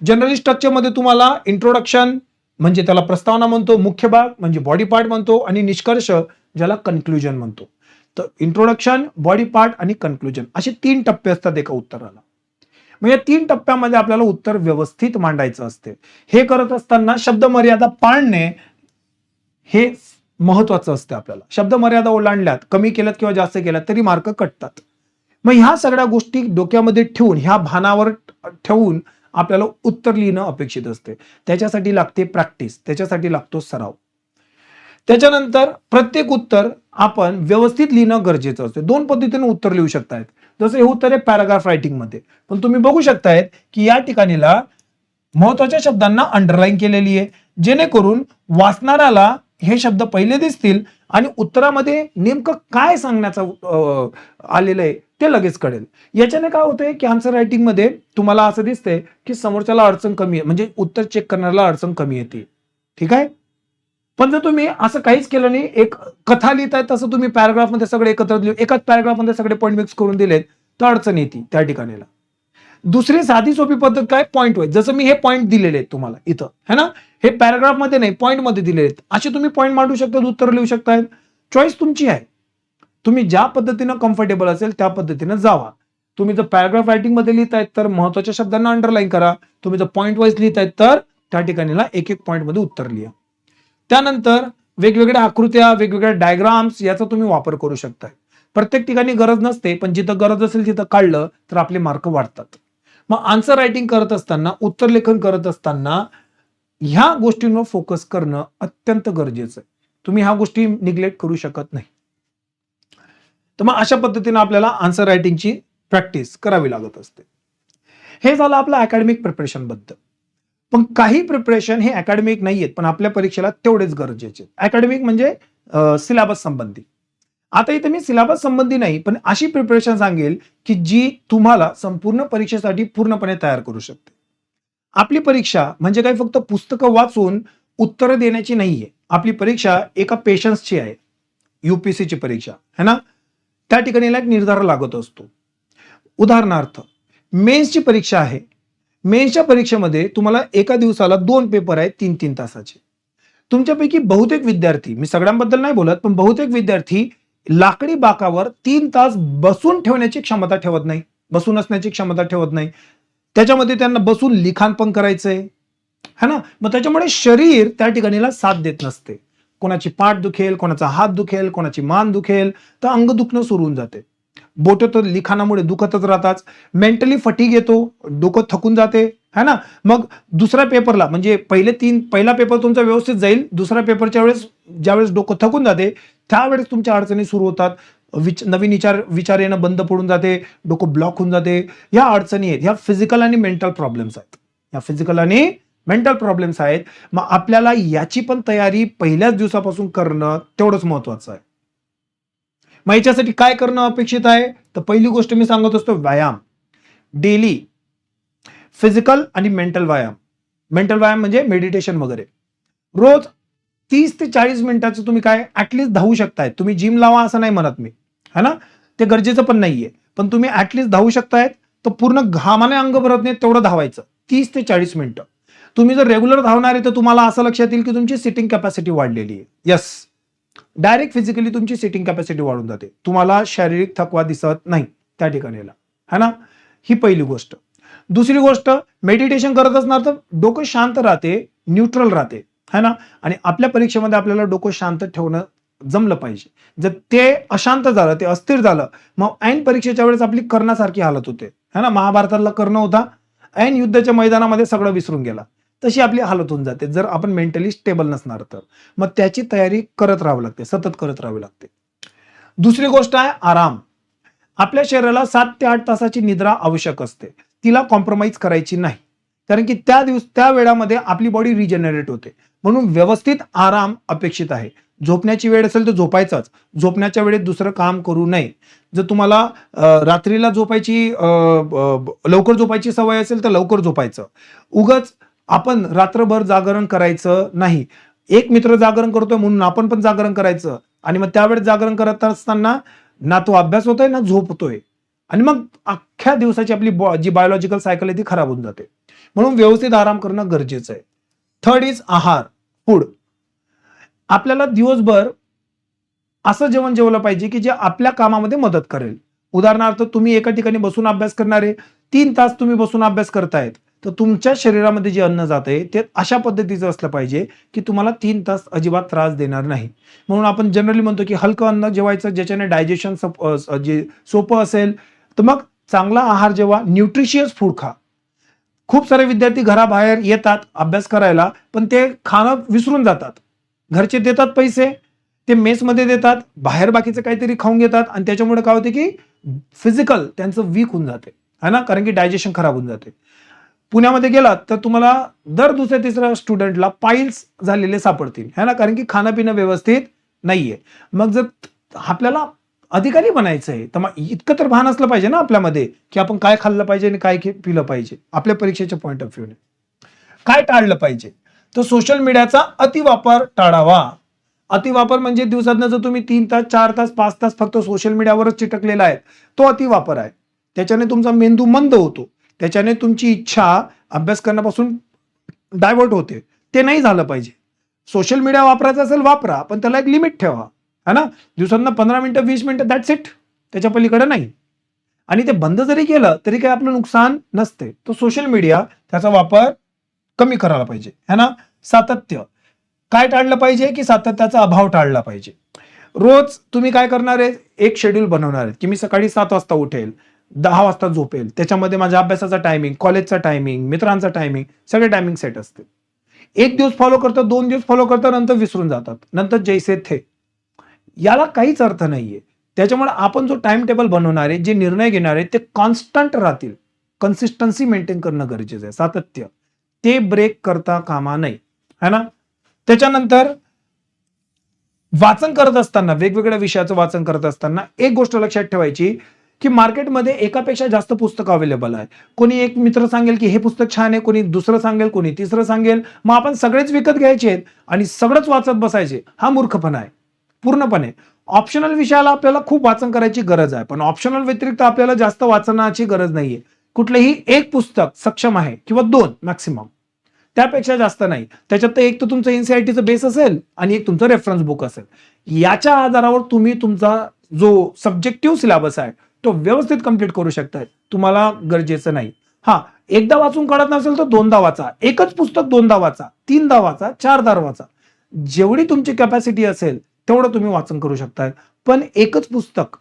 जनरली स्ट्रक्चरमध्ये तुम्हाला इंट्रोडक्शन म्हणजे त्याला प्रस्तावना म्हणतो, मुख्य भाग म्हणजे बॉडी पार्ट म्हणतो आणि निष्कर्ष ज्याला कन्क्लुजन म्हणतो. तर इंट्रोडक्शन, बॉडी पार्ट आणि कन्क्लुजन असे 3 टप्पे असतात एका उत्तराला. मग या 3 टप्प्यामध्ये आपल्याला उत्तर व्यवस्थित मांडायचं असते. हे करत असताना शब्द मर्यादा पाळणे हे महत्वाचं असतं आपल्याला. शब्द मर्यादा ओलांडल्यात, कमी केल्यात किंवा जास्त केल्यात तरी मार्क कटतात. मग ह्या सगळ्या गोष्टी डोक्यामध्ये ठेवून, ह्या भानावर ठेवून आपल्याला उत्तर लिहिणं अपेक्षित असते. त्याच्यासाठी लागते प्रॅक्टिस, त्याच्यासाठी लागतो सराव. त्याच्यानंतर प्रत्येक उत्तर आपण व्यवस्थित लिहिणं गरजेचं असतं. 2 पद्धतीने उत्तर लिहू शकतायत. जसं हे उत्तर आहे पॅराग्राफ रायटिंग मध्ये, पण तुम्ही बघू शकतायत की या ठिकाणीला महत्वाच्या शब्दांना अंडरलाईन केलेली आहे, जेणेकरून वाचणाऱ्याला हे शब्द पहिले दिसतील आणि उत्तरामध्ये नेमकं काय सांगण्याचं आलेलं आहे ते लगेच कळेल. याच्याने काय होतंय की आन्सर रायटिंग मध्ये तुम्हाला असं दिसतंय की समोरच्याला अडचण कमी आहे, म्हणजे उत्तर चेक करण्याला अडचण कमी येते. ठीक आहे. पण जर तुम्ही असं काहीच केलं नाही, एक कथा लिहिताय तसं तुम्ही पॅराग्राफ मध्ये सगळे एकत्र एकाच पॅराग्राफ मध्ये सगळे पॉईंट मिक्स करून दिलेत, तर अडचण येते त्या ठिकाणीला. दुसरी साधी सोपी पद्धत काय, पॉईंट वाईज. जसं मी हे पॉईंट दिलेले आहेत तुम्हाला इथं, है ना. हे पॅराग्राफ मध्ये नाही, पॉईंट मध्ये दिलेले आहेत. असे तुम्ही पॉईंट मांडू शकता, उत्तर लिहू शकताय. चॉईस तुमची आहे. तुम्ही ज्या पद्धतीनं कम्फर्टेबल असेल त्या पद्धतीनं जावा. तुम्ही जर पॅराग्राफ रायटिंग मध्ये लिहितायत तर महत्वाच्या शब्दांना अंडरलाईन करा. तुम्ही जर पॉईंट वाईज लिहितायत तर त्या ठिकाणीला एक पॉईंट मध्ये उत्तर लिहा. त्यानंतर वेगवेगळ्या आकृत्या, वेगवेगळ्या डायग्राम्स याचा तुम्ही वापर करू शकताय. प्रत्येक ठिकाणी गरज नसते, पण जिथं गरज असेल तिथं काढलं तर आपले मार्क वाढतात. मग आन्सर रायटिंग करत असताना, उत्तर लेखन करत असताना ह्या गोष्टींवर फोकस करणं अत्यंत गरजेचं आहे. तुम्ही ह्या गोष्टी निग्लेक्ट करू शकत नाही. तर मग अशा पद्धतीने आपल्याला आन्सर रायटिंगची प्रॅक्टिस करावी लागत असते. हे झालं आपलं अकॅडमिक प्रिपरेशन बद्दल. पण काही प्रिपरेशन हे अकॅडमिक नाहीयेत, पण आपल्या परीक्षेला तेवढेच गरजेचे. अकॅडमिक म्हणजे सिलेबस संबंधी. आता इथे मी सिलेबस संबंधी नाही, पण अशी प्रिपरेशन सांगेल की जी तुम्हाला संपूर्ण परीक्षेसाठी पूर्णपणे तयार करू शकते. आपली परीक्षा म्हणजे काही फक्त पुस्तकं वाचून उत्तर देण्याची नाहीये. आपली परीक्षा एका पेशन्सची आहे. UPSCची परीक्षा है ना. त्या ठिकाणी एक निर्धार लागत असतो. उदाहरणार्थ मेन्सची परीक्षा आहे. मेन्सच्या परीक्षेमध्ये तुम्हाला एका दिवसाला 2 पेपर आहेत 3-3 तासाचे. तुमच्यापैकी बहुतेक विद्यार्थी, मी सगळ्यांबद्दल नाही बोलत, पण बहुतेक विद्यार्थी लाकडी बाकावर 3 तास बसून ठेवण्याची क्षमता ठेवत नाही, बसून असण्याची क्षमता ठेवत नाही. त्याच्यामध्ये त्यांना बसून लिखाण पण करायचंय, है ना. मग त्याच्यामुळे शरीर त्या ठिकाणीला साथ देत नसते. कोणाची पाठ दुखेल, कोणाचा हात दुखेल, कोणाची मान दुखेल, तर अंग दुखणं सुरू होऊन जाते. बोट तर लिखाणामुळे दुखतच राहतात. मेंटली फटीग येतो, डोकं थकून जाते, है ना. मग दुसऱ्या पेपरला म्हणजे पहिला पेपर तुमचा व्यवस्थित जाईल, दुसऱ्या पेपरच्या वेळेस ज्यावेळेस डोकं थकून जाते त्यावेळेस तुमच्या अडचणी सुरू होतात. नवीन विचार येणं बंद पडून जाते, डोकं ब्लॉक होऊन जाते. ह्या अडचणी आहेत, ह्या फिजिकल आणि मेंटल प्रॉब्लेम्स आहेत. ह्या फिजिकल आणि मेंटल प्रॉब्लेम्स आहेत. मग आपल्याला याची पण तयारी पहिल्याच दिवसापासून करणं तेवढंच महत्वाचं आहे. मग याच्यासाठी काय करणं अपेक्षित आहे, तर पहिली गोष्ट मी सांगत असतो व्यायाम. डेली फिजिकल आणि मेंटल व्यायाम. मेंटल व्यायाम म्हणजे मेडिटेशन वगैरे. रोज 30 ते 40 मिनिटाचं तुम्ही काय ऍटलिस्ट धावू शकताय. तुम्ही जिम लावा असं नाही म्हणत मी, है ना. ते गरजेचं पण नाहीये, पण तुम्ही ऍटलिस्ट धावू शकतायत. तर पूर्ण घामाने अंग भरत नाही तेवढं धावायचं 30 ते 40 मिनिटं. तुम्ही जर रेग्युलर धावणार आहे तर तुम्हाला असं लक्षात येईल की तुमची सिटिंग कॅपॅसिटी वाढलेली आहे. येस, डायरेक्ट फिजिकली तुमची सिटिंग कॅपॅसिटी वाढून जाते. तुम्हाला शारीरिक थकवा दिसत नाही त्या ठिकाणीला, है ना. ही पहिली गोष्ट. दुसरी गोष्ट, मेडिटेशन करत असणार तर डोकं शांत राहते, न्यूट्रल राहते, है ना. आणि आपल्या परीक्षेमध्ये आपल्याला डोकं शांत ठेवणं जमलं पाहिजे. जर ते अशांत झालं, ते अस्थिर झालं, मग ऐन परीक्षेच्या वेळेस आपली कर्णासारखी हालत होते, है ना. महाभारताला कर्ण होता, ऐन युद्धाच्या मैदानामध्ये सगळं विसरून गेला. तशी आपली हालत होऊन जाते जर आपण मेंटली स्टेबल नसणार तर. मग त्याची तयारी करत राहावी लागते, सतत करत राहावी लागते. दुसरी गोष्ट आहे आराम. आपल्या शरीराला 7 ते 8 तासाची निद्रा आवश्यक असते. तिला कॉम्प्रोमाइज करायची नाही, कारण की त्या वेळामध्ये आपली बॉडी रिजनरेट होते. म्हणून व्यवस्थित आराम अपेक्षित आहे. झोपण्याची वेळ असेल तर झोपायचंच, झोपण्याच्या वेळेत दुसरं काम करू नये. जर तुम्हाला रात्रीला लवकर झोपायची सवय असेल तर लवकर झोपायचं. उगाच आपण रात्रभर जागरण करायचं नाही. एक मित्र जागरण करतोय म्हणून आपण पण जागरण करायचं, आणि मग त्यावेळेस जागरण करत असताना ना तो अभ्यास होतोय ना झोप होतोय, आणि मग अख्ख्या दिवसाची आपली जी बायोलॉजिकल सायकल आहे ती खराब होऊन जाते. म्हणून व्यवस्थित आराम करणं गरजेचं आहे. थर्ड इज आहार, फूड. आपल्याला दिवसभर असं जेवण जेवलं पाहिजे की जे आपल्या कामामध्ये मदत करेल. उदाहरणार्थ, तुम्ही एका ठिकाणी बसून अभ्यास करणारे 3 तास तुम्ही बसून अभ्यास करतायत, तर तुमच्या शरीरामध्ये जे अन्न जात आहे ते अशा पद्धतीचं असलं पाहिजे की तुम्हाला 3 तास अजिबात त्रास देणार नाही. म्हणून आपण जनरली म्हणतो की हलकं अन्न जेवायचं, ज्याच्याने डायजेशन जे सोपं असेल. तर मग चांगला आहार जेवा, न्यूट्रिशियस फूड खा. खूप सारे विद्यार्थी घराबाहेर येतात अभ्यास करायला, पण ते खाणं विसरून जातात. घरचे देतात पैसे, ते मेसमध्ये देतात, बाहेर बाकीचं काहीतरी खाऊन घेतात, आणि त्याच्यामुळे काय होते की फिजिकल त्यांचं वीक होऊन जाते, है ना, कारण की डायजेशन खराब होऊन जाते. पुण्यामध्ये गेलात तर तुम्हाला दर दुसऱ्या तिसऱ्या स्टुडंटला पाईल्स झालेले सापडतील, है ना, कारण की खाणं पिणं व्यवस्थित नाहीये. मग जर आपल्याला अधिकारी बनायचं आहे तर मग इतकं तर भान असलं पाहिजे ना आपल्यामध्ये की आपण काय खाल्लं पाहिजे आणि काय पिलं पाहिजे. आपल्या परीक्षेच्या पॉईंट ऑफ व्ह्यूने काय टाळलं पाहिजे, तर सोशल मीडियाचा अतिवापर टाळावा. अतिवापर म्हणजे दिवसातनं जर तुम्ही 3 तास 4 तास 5 तास फक्त सोशल मीडियावरच चिटकलेला आहे, तो अतिवापर आहे. त्याच्याने तुमचा मेंदू मंद होतो, त्याच्याने तुमची इच्छा अभ्यास करण्यापासून डायव्हर्ट होते. ते नाही झालं पाहिजे. सोशल मीडिया वापरायचा असेल वापरा, पण त्याला एक लिमिट ठेवा, है ना. दिवसातनं 15 मिनिटं 20 मिनिटं दॅट्स इट, त्याच्या पलीकडे नाही. आणि ते बंद जरी केलं तरी काही आपलं नुकसान नसते. तो सोशल मीडिया त्याचा वापर कमी करायला पाहिजे, है ना. सातत्य. काय टाळलं पाहिजे की सातत्याचा अभाव टाळला पाहिजे. रोज तुम्ही काय करणार आहे, एक शेड्यूल बनवणार आहे की मी सकाळी 7 वाजता उठेल, 10 वाजता झोपेल, त्याच्यामध्ये माझ्या अभ्यासाचा टायमिंग, कॉलेजचा टायमिंग, मित्रांचा टायमिंग, सगळे टायमिंग सेट असते. एक दिवस फॉलो करतात, 2 दिवस फॉलो करतात, नंतर विसरून जातात, नंतर जैसे थे. याला काहीच अर्थ नाहीये. त्याच्यामुळे आपण जो टाइम टेबल बनवणार आहे, जे निर्णय घेणार आहे ते कॉन्स्टंट राहतील. कन्सिस्टन्सी मेंटेन करणं गरजेचं आहे, सातत्य. ते ब्रेक करता कामा नये, है ना. त्याच्यानंतर वाचन करत असताना, वेगवेगळ्या विषयाचं वाचन करत असताना एक गोष्ट लक्षात ठेवायची की मार्केटमध्ये एकापेक्षा जास्त पुस्तकं अवेलेबल आहे. कोणी एक मित्र सांगेल की हे पुस्तक छान आहे, कोणी दुसरं सांगेल, कोणी तिसरं सांगेल. मग आपण सगळेच विकत घ्यायचे आहेत आणि सगळंच वाचत बसायचे. हा मूर्खपणा आहे पूर्णपणे. ऑप्शनल विषयाला आपल्याला खूप वाचन करायची गरज आहे, पण ऑप्शनल व्यतिरिक्त आपल्याला जास्त वाचनाची गरज नाहीये. कुठलेही एक पुस्तक सक्षम आहे किंवा 2 मॅक्सिमम, त्यापेक्षा जास्त नाही. त्याच्यात एक तर तुमचं एनसीईआरटीचं बेस असेल आणि एक तुमचं रेफरन्स बुक असेल. याच्या आधारावर तुम्ही तुमचा जो सब्जेक्टिव्ह सिलेबस आहे तो व्यवस्थित कंप्लीट करू शकताय. तुम्हाला गरजेचं नाही. हा, एकदा वाचून काढत नसेल तर 2दा वाचा. एकच पुस्तक 2दा वाचा, 3दा वाचा, 4दा वाचा. जेवढी तुमची कॅपॅसिटी असेल तेवढं तुम्ही वाचन करू शकताय. पण एकच पुस्तक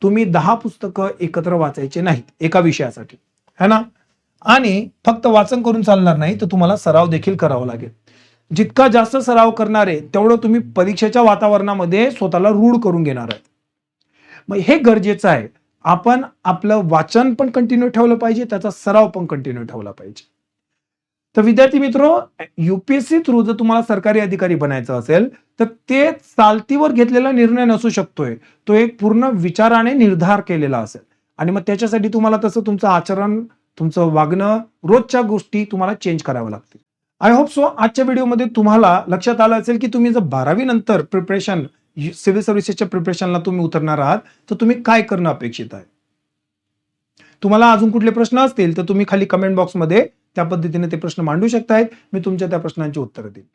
तुम्ही 10 पुस्तकं एकत्र वाचायचे नाहीत एका विषयासाठी, है ना. आणि फक्त वाचन करून चालणार नाही, तर तुम्हाला सराव देखील करावा लागेल. जितका जास्त सराव करणार आहे तेवढं तुम्ही परीक्षेच्या वातावरणामध्ये स्वतःला रूढ करून घेणार आहे. मग हे गरजेचं आहे. आपण आपलं वाचन पण कंटिन्यू ठेवलं पाहिजे, त्याचा सराव पण कंटिन्यू ठेवला पाहिजे. तर विद्यार्थी मित्र, युपीएससी थ्रू जर तुम्हाला सरकारी अधिकारी बनायचं असेल तर ते चालतीवर घेतलेला निर्णय नसू शकतोय. तो एक पूर्ण विचाराने निर्धार केलेला असेल, आणि मग त्याच्यासाठी तुम्हाला तसं तुमचं आचरण, तुमचं वागणं, रोजच्या गोष्टी तुम्हाला चेंज कराव्या लागतील. आय होप सो आजच्या व्हिडिओमध्ये तुम्हाला लक्षात आलं असेल की तुम्ही जर 12वी नंतर प्रिपरेशन, सिव्हिल सर्व्हिसेसच्या प्रिपरेशनला तुम्ही उतरणार आहात तर तुम्ही काय करणं अपेक्षित आहे. तुम्हाला अजून कुठले प्रश्न असतील तर तुम्ही खाली कमेंट बॉक्समध्ये त्या पद्धतीने ते प्रश्न मांडू शकतायत. मी तुमच्या त्या प्रश्नांची उत्तरं देईन.